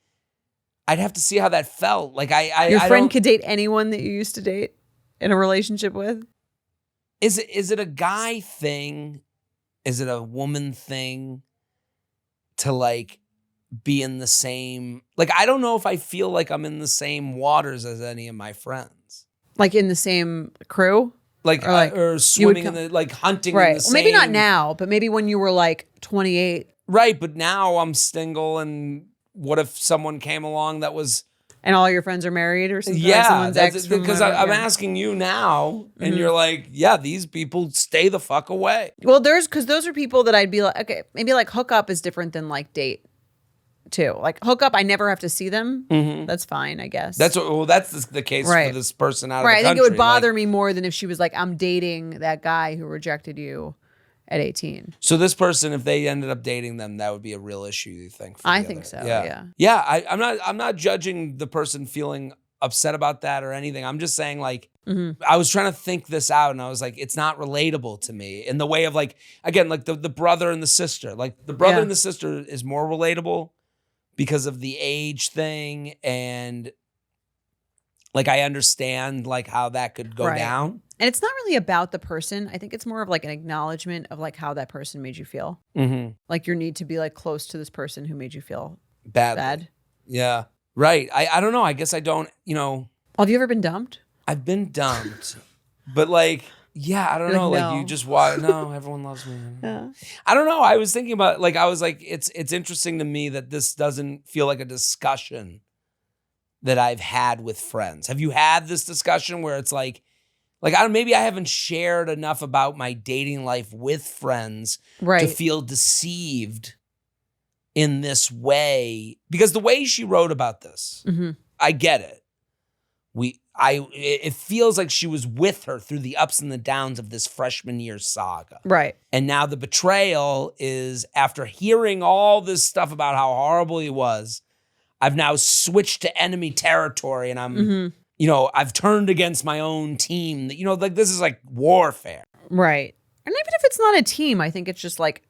I'd have to see how that felt. Like Your I friend don't, could date anyone that you used to date in a relationship with. Is it a guy thing? Is it a woman thing? To like be in the same like I don't know if I feel like I'm in the same waters as any of my friends. Like in the same crew? Like or swimming in the like hunting in Right. the Well, maybe not same- now, but maybe when you were like 28 Right, but now I'm single and what if someone came along that was and all your friends are married or something? Like yeah, someone's that's ex from because whatever, I'm yeah. asking you now and you're like, yeah, these people stay the fuck away. Well, because those are people that I'd be like, okay, maybe like hookup is different than like date too. Like hookup, I never have to see them. That's fine, I guess. That's the case Right. for this person out of right. the I think country. it would bother Like, me more than if she was like, I'm dating that guy who rejected you at 18. so this person, if they ended up dating them, that would be a real issue, you think? for I the think other- so, yeah. Yeah, I'm not judging the person feeling upset about that or anything. I'm just saying like I was trying to think this out and I was like, it's not relatable to me in the way of like, again, like the brother and the sister. Like the brother Yeah. and the sister is more relatable because of the age thing and like I understand like how that could go Right. down. And it's not really about the person. I think it's more of like an acknowledgement of like how that person made you feel. Mm-hmm. Like your need to be like close to this person who made you feel Badly. bad. Yeah. Right. I don't know. I guess I don't, Have you ever been dumped? I've been dumped, but like, yeah, I don't You're know. like, Like no. you just watch. No, everyone loves me. Yeah. I don't know. I was thinking about like, I was like, it's interesting to me that this doesn't feel like a discussion that I've had with friends. Have you had this discussion where it's like maybe I haven't shared enough about my dating life with friends Right. to feel deceived in this way? Because the way she wrote about this, I get it. It feels like she was with her through the ups and the downs of this freshman year saga. Right. And now the betrayal is after hearing all this stuff about how horrible he was, I've now switched to enemy territory and I'm, I've turned against my own team. Like this is like warfare. Right. And even if it's not a team, I think it's just like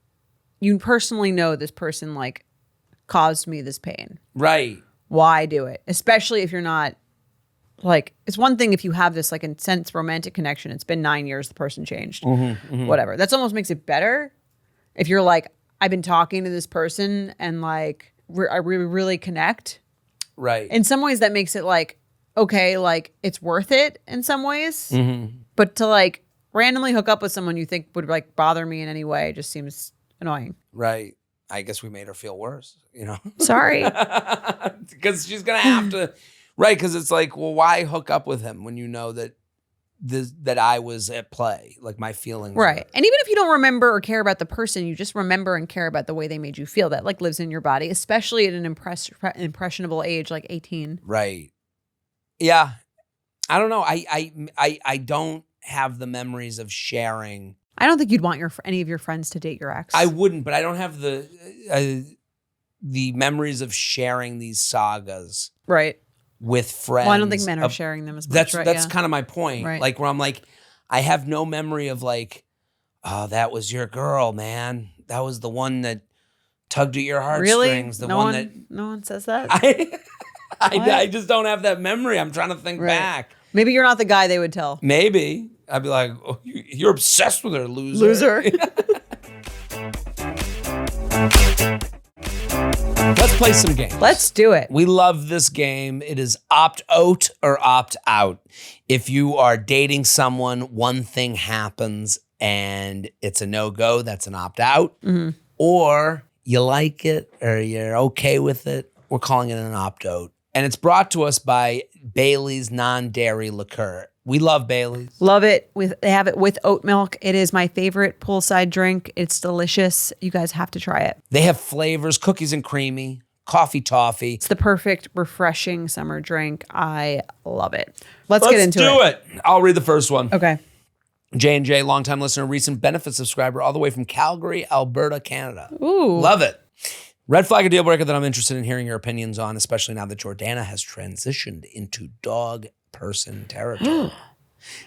you personally know this person like caused me this pain. Right. Why do it? Especially if you're not like, it's one thing if you have this like intense romantic connection. It's been 9 years, the person changed, whatever. That's almost makes it better. If you're like, I've been talking to this person and like, I really connect. Right. In some ways that makes it like, okay, like it's worth it in some ways. But to like randomly hook up with someone you think would like bother me in any way just seems annoying. Right. I guess we made her feel worse, you know? Sorry. Because she's going to have to, right? Because it's like, well, why hook up with him when you know that that I was at play, like my feelings. Right. And even if you don't remember or care about the person, you just remember and care about the way they made you feel. That like lives in your body, especially at an impressionable age, like 18. Right. Yeah. I don't know. I don't have the memories of sharing. I don't think you'd want any of your friends to date your ex. I wouldn't, but I don't have the memories of sharing these sagas. Right. With friends. Well, I don't think men are sharing them as much. That's kind of my point. Right. Like where I'm like, I have no memory of like, oh, that was your girl, man. That was the one that tugged at your heartstrings. Really? No one says that? I just don't have that memory. I'm trying to think back. Maybe you're not the guy they would tell. Maybe. I'd be like, oh, you're obsessed with her, loser. Let's play some games. Let's do it. We love this game. It is opt out or opt out. If you are dating someone, one thing happens and it's a no-go, that's an opt out. Mm-hmm. Or you like it or you're okay with it, we're calling it an opt out. And it's brought to us by Bailey's non-dairy liqueur. We love Bailey's. Love it. They have it with oat milk. It is my favorite poolside drink. It's delicious. You guys have to try it. They have flavors, cookies and creamy, coffee toffee. It's the perfect, refreshing summer drink. I love it. Let's get into it. Let's do it. I'll read the first one. Okay. J&J, longtime listener, recent benefit subscriber, all the way from Calgary, Alberta, Canada. Ooh. Love it. Red flag or deal breaker that I'm interested in hearing your opinions on, especially now that Jordana has transitioned into dog person territory.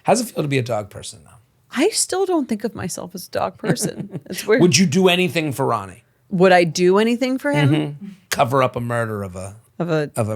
How does it feel to be a dog person now? I still don't think of myself as a dog person. It's weird. Would you do anything for Ronnie? Would I do anything for him? Mm-hmm. Cover up a murder of a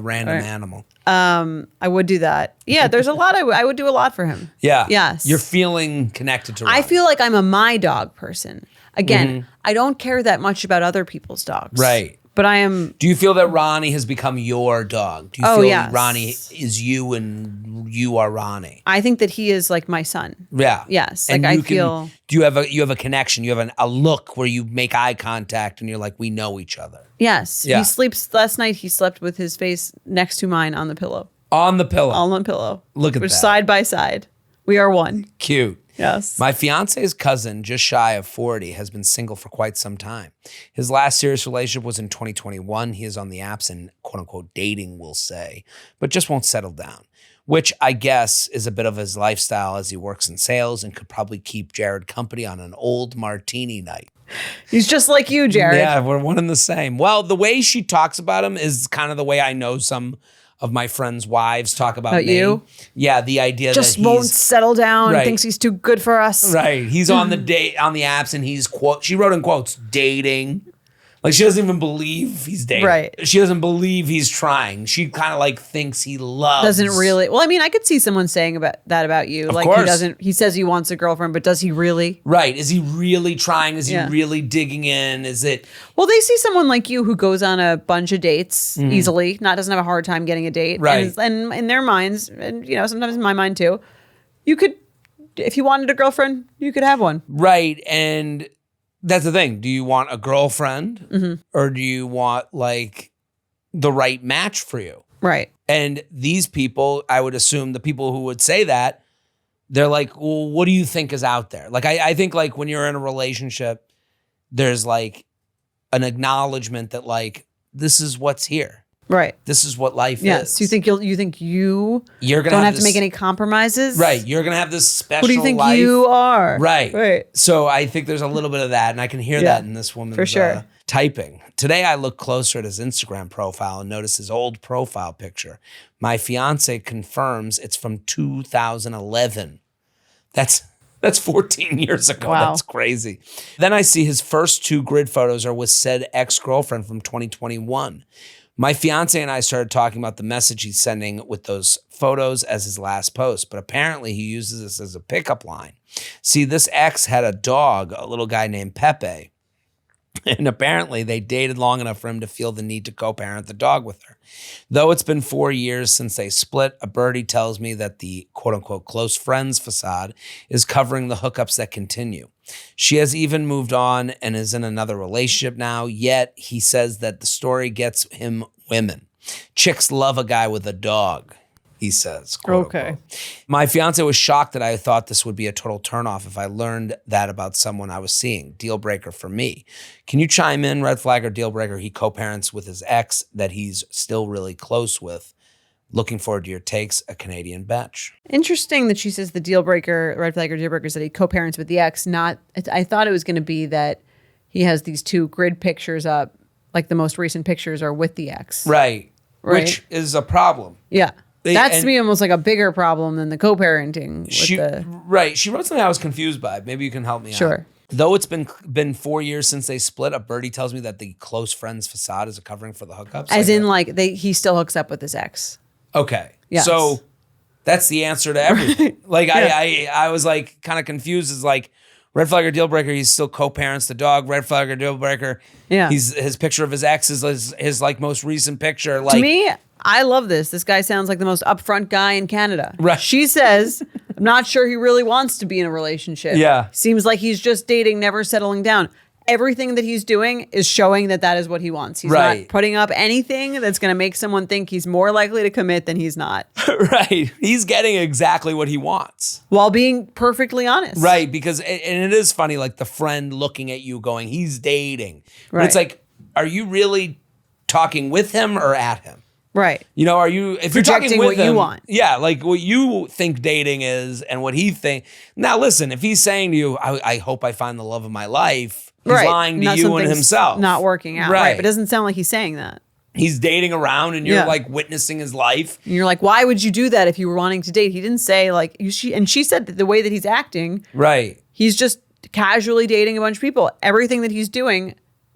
random animal. I would do that. Yeah, there's a lot. I would do a lot for him. Yeah. Yes. You're feeling connected to Ronnie. I feel like I'm a my dog person. Again, I don't care that much about other people's dogs. Right. But I am. Do you feel that Ronnie has become your dog? Do you feel yes. Ronnie is you and you are Ronnie? I think that he is like my son. Yeah. Yes. And like I feel. Do you have a connection? You have a look where you make eye contact and you're like, we know each other. Yes. Yeah. He sleeps. Last night he slept with his face next to mine on the pillow. On the pillow. On the pillow. Look at We're that. side by side. We are one. Cute. Yes. My fiance's cousin, just shy of 40, has been single for quite some time. His last serious relationship was in 2021. He is on the apps and quote unquote dating, we'll say, but just won't settle down, which I guess is a bit of his lifestyle as he works in sales and could probably keep Jared company on an old martini night. He's just like you, Jared. Yeah, we're one and the same. Well, the way she talks about him is kind of the way I know some of my friends' wives talk about me. You? Yeah, the idea Just that won't settle down. Right. Thinks he's too good for us. Right. He's on the apps and he's she wrote in quotes, dating. Like she doesn't even believe he's dating. Right. She doesn't believe he's trying. She kind of like thinks he loves. Doesn't really. Well, I mean, I could see someone saying about you. Of like course. he says he wants a girlfriend, but does he really? Right. Is he really trying? Is Yeah. he really digging in? Is it? Well, they see someone like you who goes on a bunch of dates easily, doesn't have a hard time getting a date. Right. And in their minds, and sometimes in my mind too, you could, if you wanted a girlfriend, you could have one. Right. And that's the thing. Do you want a girlfriend or do you want like the right match for you? Right. And these people, I would assume the people who would say that, they're like, well, what do you think is out there? Like, I think like when you're in a relationship, there's like an acknowledgement that like, this is what's here. Right. This is what life Yes. is. You think you're gonna don't have this, to make any compromises? Right. You're going to have this special Who do you think life. you are? Right. Right. So I think there's a little bit of that, and I can hear that in this woman's for sure. typing. Today, I looked closer at his Instagram profile and noticed his old profile picture. My fiance confirms it's from 2011. That's That's 14 years ago. Wow. That's crazy. Then I see his first 2 grid photos are with said ex-girlfriend from 2021. My fiance and I started talking about the message he's sending with those photos as his last post, but apparently he uses this as a pickup line. See, this ex had a dog, a little guy named Pepe, and apparently they dated long enough for him to feel the need to co-parent the dog with her. Though it's been 4 years since they split, a birdie tells me that the quote-unquote close friends facade is covering the hookups that continue. She has even moved on and is in another relationship now, yet he says that the story gets him women. Chicks love a guy with a dog, he says. Okay. My fiance was shocked that I thought this would be a total turnoff if I learned that about someone I was seeing. Deal breaker for me. Can you chime in, red flag or deal breaker? He co-parents with his ex that he's still really close with. Looking forward to your takes, a Canadian betch. Interesting that she says the deal breaker, red flag or deal breaker is that he co-parents with the ex. I thought it was going to be that he has these 2 grid pictures up, like the most recent pictures are with the ex. Right. Right. Which is a problem. Yeah. That's to me almost like a bigger problem than the co-parenting. Right. She wrote something I was confused by. Maybe you can help me out. Sure. Though it's been 4 years since they split, a birdie tells me that the close friends facade is a covering for the hookups. As in, he still hooks up with his ex. Okay. Yes. So that's the answer to everything. Like I was like kind of confused. Is like red flag or deal breaker. He still co-parents the dog. Red flag or deal breaker. Yeah. His picture of his ex is his like most recent picture. Like to me, I love this. This guy sounds like the most upfront guy in Canada. Right. She says, I'm not sure he really wants to be in a relationship. Yeah. Seems like he's just dating, never settling down. Everything that he's doing is showing that is what he wants. He's not putting up anything that's going to make someone think he's more likely to commit than he's not. Right. He's getting exactly what he wants. While being perfectly honest. Right. Because, and it is funny, like the friend looking at you going, he's dating. But Right. it's like, are you really talking with him or at him? Right. You know, are you, if Projecting you're talking with what him, you want. Yeah, like what you think dating is and what he think. Now, listen, if he's saying to you, I hope I find the love of my life, he's lying to you and something's himself. Not working out. Right. But it doesn't sound like he's saying that. He's dating around and you're like witnessing his life. And you're like, why would you do that if you were wanting to date? He didn't say like, she said that the way that he's acting, right. He's just casually dating a bunch of people. Everything that he's doing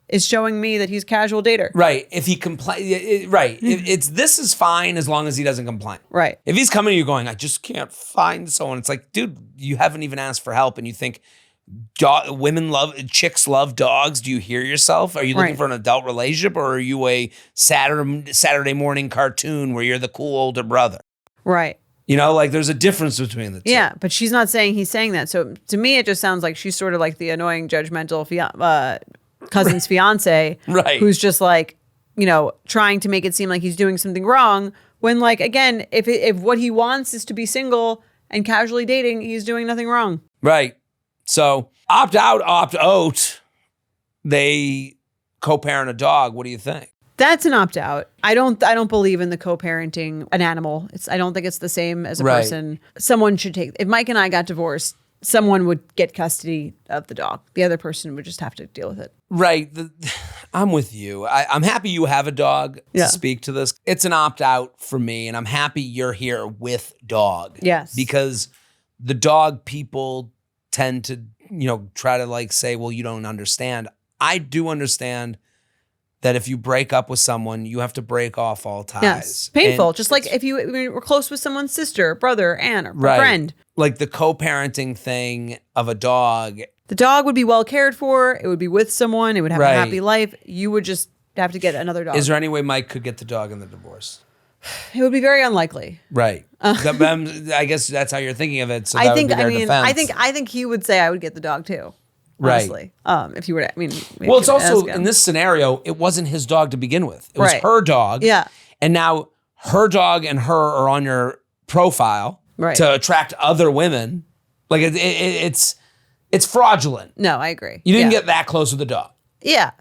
is showing me that he's a casual dater. Right. If he complain, right. This is fine as long as he doesn't complain. Right. If he's coming to you going, I just can't find someone. It's like, dude, you haven't even asked for help and you think chicks love dogs. Do you hear yourself? Are you looking for an adult relationship or are you a Saturday morning cartoon where you're the cool older brother? Right. You know, like there's a difference between the two. Yeah, but she's not saying he's saying that. So to me, it just sounds like she's sort of like the annoying, judgmental cousin's fiance, right? Who's just like, you know, trying to make it seem like he's doing something wrong. When, like, again, if what he wants is to be single and casually dating, he's doing nothing wrong. Right. So opt out, opt out. They co-parent a dog. What do you think? That's an opt out. I don't believe in the co-parenting an animal. I don't think it's the same as a person. Someone should take. If Mike and I got divorced, someone would get custody of the dog. The other person would just have to deal with it. Right. I'm with you. I'm happy you have a dog to speak to this. It's an opt out for me, and I'm happy you're here with dog. Yes. Because the dog people tend to, try to like say, well, you don't understand. I do understand that if you break up with someone, you have to break off all ties. Yes. Painful. And just like if you were close with someone's sister, brother, aunt, or friend. Like the co-parenting thing of a dog. The dog would be well cared for. It would be with someone. It would have a happy life. You would just have to get another dog. Is there any way Mike could get the dog in the divorce? It would be very unlikely. Right. I guess that's how you're thinking of it. So that would be their defense. I think he would say I would get the dog too. Honestly. Right. If you were to, well, it's also in this scenario, it wasn't his dog to begin with. It was her dog. Yeah. And now her dog and her are on your profile to attract other women. Like it's fraudulent. No, I agree. You didn't get that close with the dog. Yeah.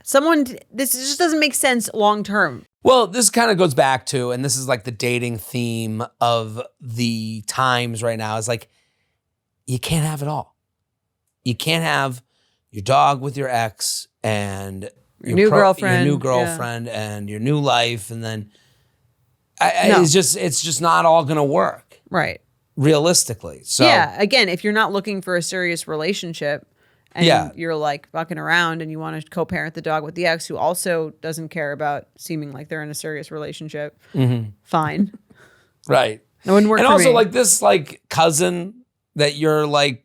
This just doesn't make sense long term. Well, this kind of goes back to, and this is like the dating theme of the times right now, is like, you can't have it all. You can't have your dog with your ex and your new girlfriend and your new life. And then it's just not all going to work. Right. realistically. So yeah, again, if you're not looking for a serious relationship and Yeah. you're like fucking around and you want to co-parent the dog with the ex who also doesn't care about seeming like they're in a serious relationship, fine. right. That wouldn't work And for also me. like this like cousin that you're like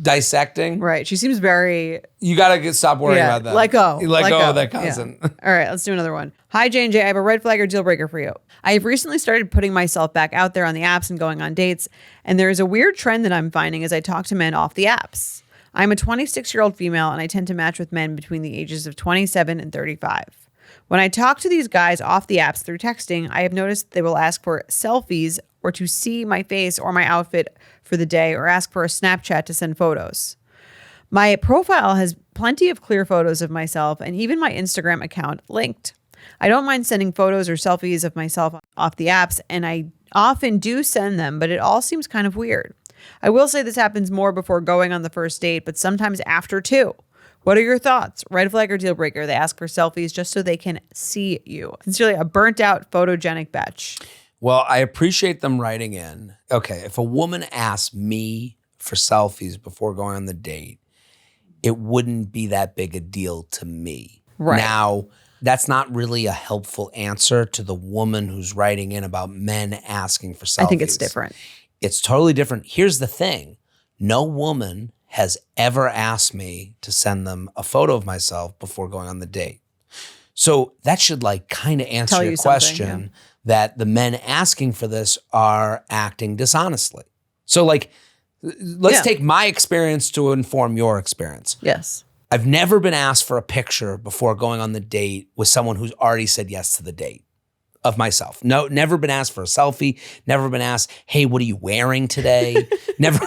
dissecting. Right. She seems very You gotta stop worrying about that. let go. You let go of that cousin. Yeah. All right, let's do another one. Hi, J&J. I have a red flag or deal breaker for you. I have recently started putting myself back out there on the apps and going on dates, and there is a weird trend that I'm finding as I talk to men off the apps. I'm a 26-year-old female, and I tend to match with men between the ages of 27 and 35. When I talk to these guys off the apps through texting, I have noticed they will ask for selfies or to see my face or my outfit for the day or ask for a Snapchat to send photos. My profile has plenty of clear photos of myself and even my Instagram account linked. I don't mind sending photos or selfies of myself off the apps, and I often do send them, but it all seems kind of weird. I will say this happens more before going on the first date, but sometimes after too. What are your thoughts? Red flag or deal breaker? They ask for selfies just so they can see you. Sincerely, a burnt out photogenic bitch. Well, I appreciate them writing in. Okay, if a woman asked me for selfies before going on the date, it wouldn't be that big a deal to me. Right. Now, that's not really a helpful answer to the woman who's writing in about men asking for selfies. I think it's different. It's totally different. Here's the thing. No woman has ever asked me to send them a photo of myself before going on the date. So that should like kind of answer Tell your you something, question that the men asking for this are acting dishonestly. So like, let's take my experience to inform your experience. Yes. I've never been asked for a picture before going on the date with someone who's already said yes to the date of myself. No, never been asked for a selfie. Never been asked, hey, what are you wearing today? Never,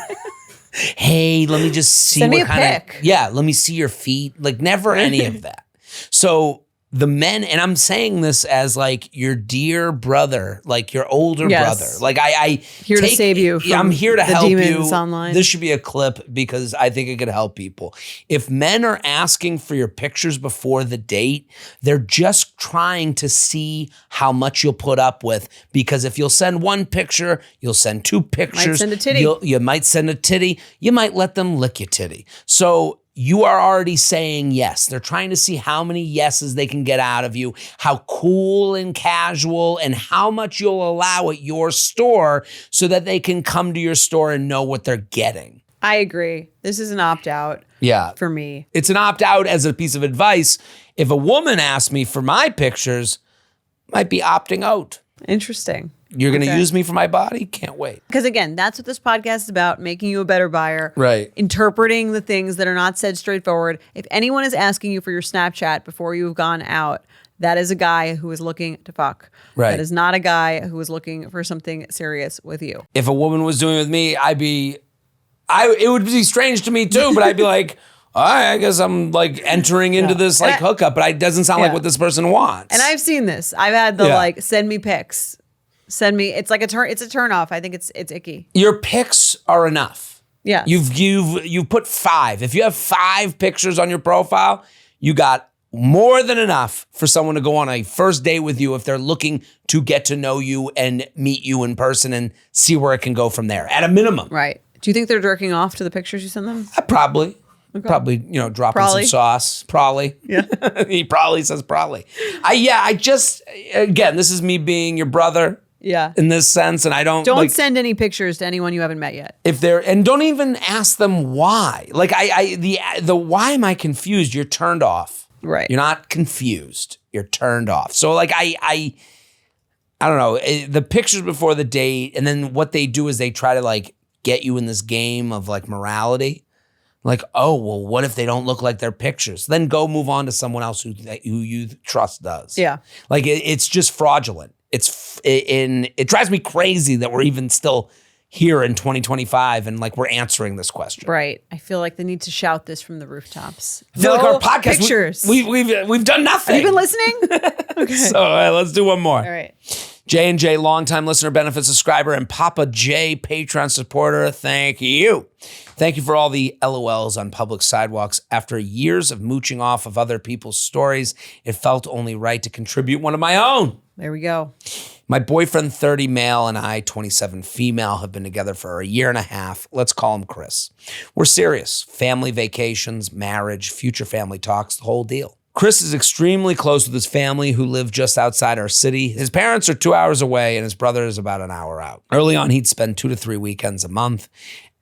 hey, let me just see Send me what a kind pic. of, yeah, let me see your feet. Like never any of that. So the men, and I'm saying this as like your dear brother, like your older Yes. brother. Like I Here to save you from I'm here to the help demons you. online. This should be a clip because I think it could help people. If men are asking for your pictures before the date, they're just trying to see how much you'll put up with. Because if you'll send one picture, you'll send two pictures. send a titty. You might send a titty. You might let them lick your titty. So you are already saying yes. They're trying to see how many yeses they can get out of you, how cool and casual, and how much you'll allow at your store so that they can come to your store and know what they're getting. I agree. This is an opt-out for me. It's an opt-out as a piece of advice. If a woman asks me for my pictures, might be opting out. Interesting. You're going to use me for my body? Can't wait. Because again, that's what this podcast is about, making you a better buyer. Right. Interpreting the things that are not said straightforward. If anyone is asking you for your Snapchat before you've gone out, that is a guy who is looking to fuck. Right. That is not a guy who is looking for something serious with you. If a woman was doing it with me, it would be strange to me too, but I'd be like, all right, I guess I'm like entering into this like hookup, but it doesn't sound like what this person wants. And I've seen this. I've had the like, send me pics. Send me. It's like it's a turn off. I think it's icky. Your pics are enough. Yeah. You've put 5. If you have 5 pictures on your profile, you got more than enough for someone to go on a first date with you if they're looking to get to know you and meet you in person and see where it can go from there at a minimum. Right. Do you think they're jerking off to the pictures you send them? Probably. Okay. Probably, dropping some sauce. Probably. Yeah. He probably says probably. Again, this is me being your brother. Yeah. In this sense, and I don't send any pictures to anyone you haven't met yet. And don't even ask them why. Like the why am I confused? You're turned off. Right. You're not confused. You're turned off. So like I don't know, the pictures before the date, and then what they do is they try to like get you in this game of like morality. Like, oh, well, what if they don't look like their pictures? Then go move on to someone else who you trust does. Yeah. Like it's just fraudulent. It drives me crazy that we're even still here in 2025 and like we're answering this question. Right. I feel like they need to shout this from the rooftops. I feel like our podcast, pictures. we've done nothing. Have you been listening? Okay. So let's do one more. All right. J&J, longtime listener, benefit subscriber, and Papa J, Patreon supporter. Thank you. Thank you for all the LOLs on public sidewalks. After years of mooching off of other people's stories, it felt only right to contribute one of my own. There we go. My boyfriend, 30 male, and I, 27 female, have been together for a year and a half. Let's call him Chris. We're serious. Family vacations, marriage, future family talks, the whole deal. Chris is extremely close with his family who live just outside our city. His parents are 2 hours away and his brother is about an hour out. Early on, he'd spend 2 to 3 weekends a month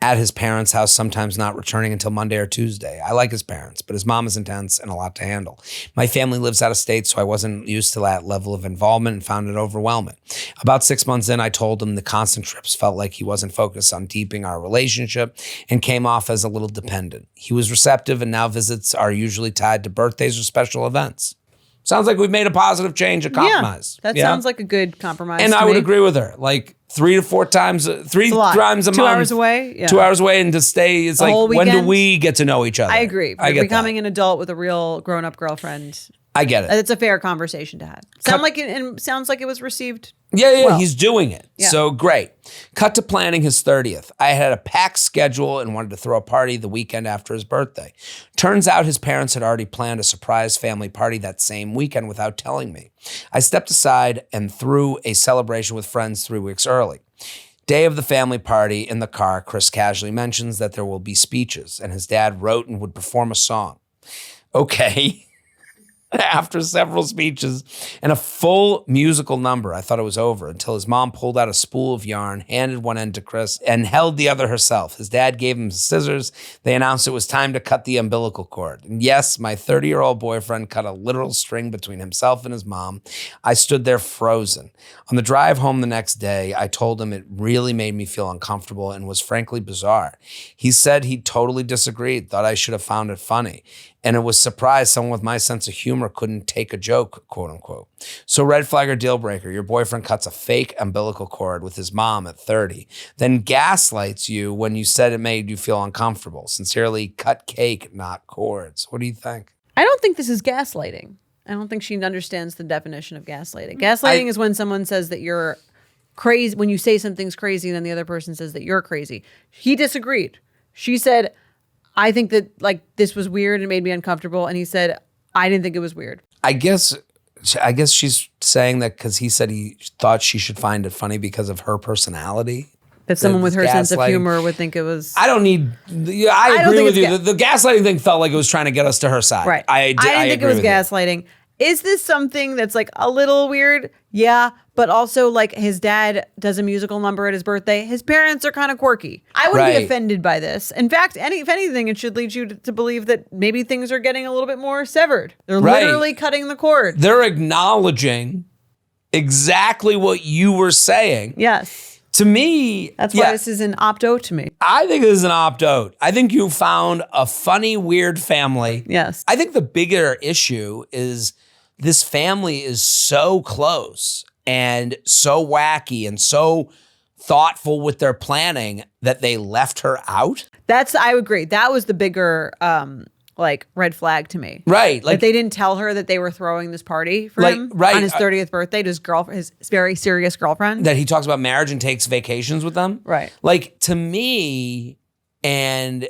at his parents' house, sometimes not returning until Monday or Tuesday. I like his parents, but his mom is intense and a lot to handle. My family lives out of state, so I wasn't used to that level of involvement and found it overwhelming. About 6 months in, I told him the constant trips felt like he wasn't focused on deepening our relationship and came off as a little dependent. He was receptive, and now visits are usually tied to birthdays or special events. Sounds like we've made a positive change, a compromise. Yeah, that sounds like a good compromise. And to I would me. agree with her. Like 3 to 4 times, three times a month. 2 hours away? Yeah. 2 hours away and to stay. It's The like, whole when do weekend? we get to know each other? I agree. I get Becoming that. an adult with a real grown-up girlfriend. I get it. It's a fair conversation to have. Sounds like it was received. Yeah, well. he's doing it. Yeah. So great. Cut to planning his 30th. I had a packed schedule and wanted to throw a party the weekend after his birthday. Turns out his parents had already planned a surprise family party that same weekend without telling me. I stepped aside and threw a celebration with friends 3 weeks early. Day of the family party, in the car, Chris casually mentions that there will be speeches and his dad wrote and would perform a song. Okay. After several speeches and a full musical number, I thought it was over until his mom pulled out a spool of yarn, handed one end to Chris, and held the other herself. His dad gave him scissors. They announced it was time to cut the umbilical cord. And yes, my 30-year-old boyfriend cut a literal string between himself and his mom. I stood there frozen. On the drive home the next day, I told him it really made me feel uncomfortable and was frankly bizarre. He said he totally disagreed, thought I should have found it funny. And it was surprised someone with my sense of humor couldn't take a joke, quote unquote. So red flag or deal breaker, your boyfriend cuts a fake umbilical cord with his mom at 30, then gaslights you when you said it made you feel uncomfortable. Sincerely, cut cake, not cords. What do you think? I don't think this is gaslighting. I don't think she understands the definition of gaslighting. Gaslighting is when someone says that you're crazy, when you say something's crazy, and then the other person says that you're crazy. He disagreed. She said, I think that like this was weird and made me uncomfortable. And he said, I didn't think it was weird. I guess she's saying that because he said he thought she should find it funny because of her personality. That someone with her sense of humor would think it was. I don't need. I agree with you. The gaslighting thing felt like it was trying to get us to her side. Right. I didn't think it was gaslighting. Is this something that's like a little weird? Yeah. But also like his dad does a musical number at his birthday. His parents are kind of quirky. I wouldn't be offended by this. In fact, if anything, it should lead you to believe that maybe things are getting a little bit more severed. They're literally cutting the cord. They're acknowledging exactly what you were saying. Yes. To me, that's why this is an opt-out to me. I think this is an opt-out. I think you found a funny, weird family. Yes. I think the bigger issue is this family is so close and so wacky and so thoughtful with their planning that they left her out. I agree. That was the bigger like red flag to me. Right. Like that they didn't tell her that they were throwing this party for him on his 30th birthday to his very serious girlfriend. That he talks about marriage and takes vacations with them. Right. Like to me, and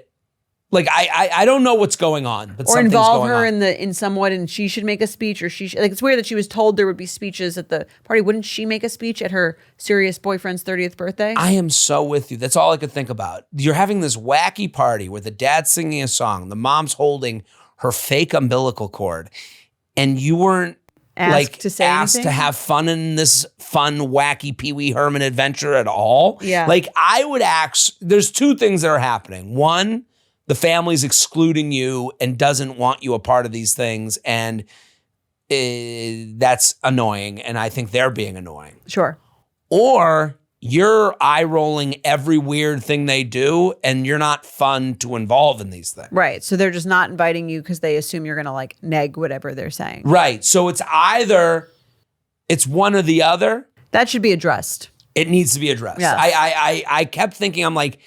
like I don't know what's going on, but or something's involve going her on. in somewhat, and she should make a speech, or like it's weird that she was told there would be speeches at the party. Wouldn't she make a speech at her serious boyfriend's 30th birthday? I am so with you. That's all I could think about. You're having this wacky party where the dad's singing a song, the mom's holding her fake umbilical cord, and you weren't asked to have fun in this fun, wacky Pee Wee Herman adventure at all. Yeah. Like I would there's two things that are happening. One, the family's excluding you and doesn't want you a part of these things. And that's annoying. And I think they're being annoying. Sure. Or you're eye rolling every weird thing they do and you're not fun to involve in these things. Right. So they're just not inviting you because they assume you're going to like neg whatever they're saying. Right. So it's one or the other. That should be addressed. It needs to be addressed. Yes. I kept thinking, I'm like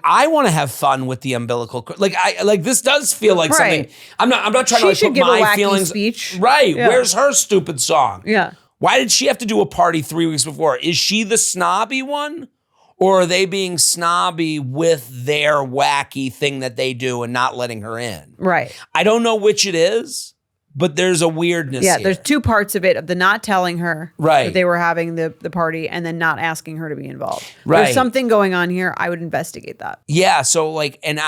I want to have fun with the umbilical cord. Like this does feel like something. I'm not trying to like put my feelings. Speech. Right. Yeah. Where's her stupid song? Yeah. Why did she have to do a party 3 weeks before? Is she the snobby one? Or are they being snobby with their wacky thing that they do and not letting her in? Right. I don't know which it is, but there's a weirdness here. There's two parts of it, of the not telling her Right. that they were having the party and then not asking her to be involved. Right. There's something going on here. I would investigate that. Yeah, so like, and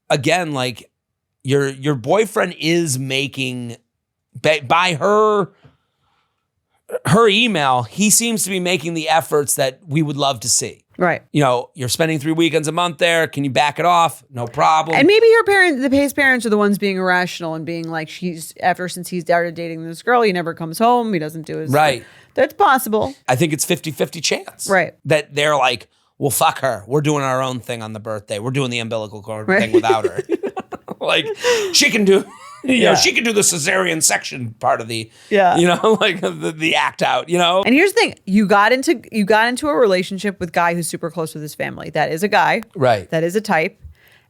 again, like, your boyfriend is making, by her email, he seems to be making the efforts that we would love to see. Right. You know, you're spending 3 weekends a month there. Can you back it off? No problem. And maybe his parents are the ones being irrational and being like, since he started dating this girl, he never comes home. He doesn't do his. Right. That's possible. I think it's 50-50 chance. Right. That they're like, well, fuck her. We're doing our own thing on the birthday. We're doing the umbilical cord thing without her. Like, she can do... You know, she could do the cesarean section part of the, like the act out, you know? And here's the thing. You got into a relationship with a guy who's super close with his family. That is a guy. Right. That is a type.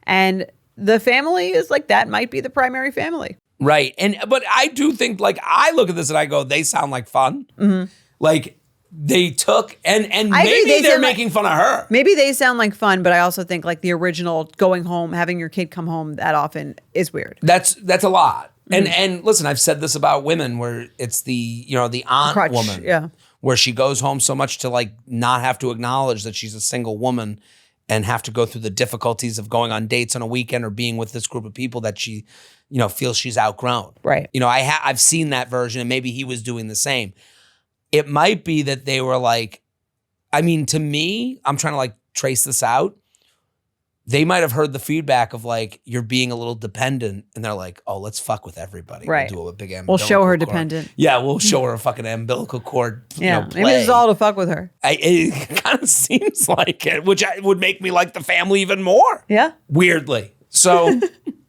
And the family is like, that might be the primary family. Right. But I do think, like, I look at this and I go, they sound like fun. Mm-hmm. Like, they took, and maybe they're making fun of her. Maybe they sound like fun, but I also think like the original going home, having your kid come home that often is weird. That's a lot. Mm-hmm. And listen, I've said this about women where it's the aunt crutch, woman, where she goes home so much to like not have to acknowledge that she's a single woman and have to go through the difficulties of going on dates on a weekend or being with this group of people that she, feels she's outgrown. Right. I've seen that version, and maybe he was doing the same. It might be that they were like, I mean, to me, I'm trying to like trace this out. They might have heard the feedback of like, you're being a little dependent. And they're like, oh, let's fuck with everybody. Right. We'll do a big umbilical We'll show her cord. dependent. Yeah, we'll show her a fucking umbilical cord play. Maybe this is all to fuck with her. It kind of seems like it, which would make me like the family even more. Yeah. Weirdly. So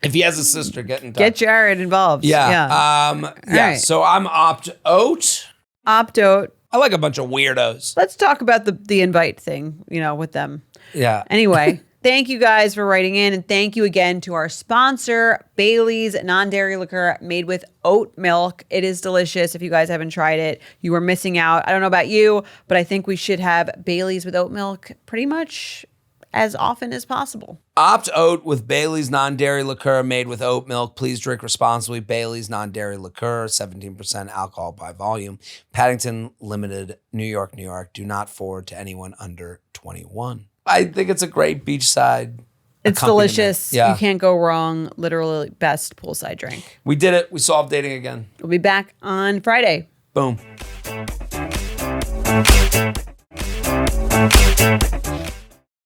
if he has a sister, get in touch. Get Jared involved. Yeah. Right. So I'm opt-out. Opt-out. I like a bunch of weirdos. Let's talk about the invite thing, with them. Yeah. Anyway, thank you guys for writing in, and thank you again to our sponsor, Bailey's non-dairy liqueur made with oat milk. It is delicious. If you guys haven't tried it, you are missing out. I don't know about you, but I think we should have Bailey's with oat milk pretty much as often as possible. Opt oat with Bailey's non-dairy liqueur made with oat milk. Please drink responsibly. Bailey's non-dairy liqueur, 17% alcohol by volume. Paddington Limited, New York, New York. Do not forward to anyone under 21. I think it's a great beachside. It's delicious. Yeah. You can't go wrong. Literally best poolside drink. We did it. We solved dating again. We'll be back on Friday. Boom.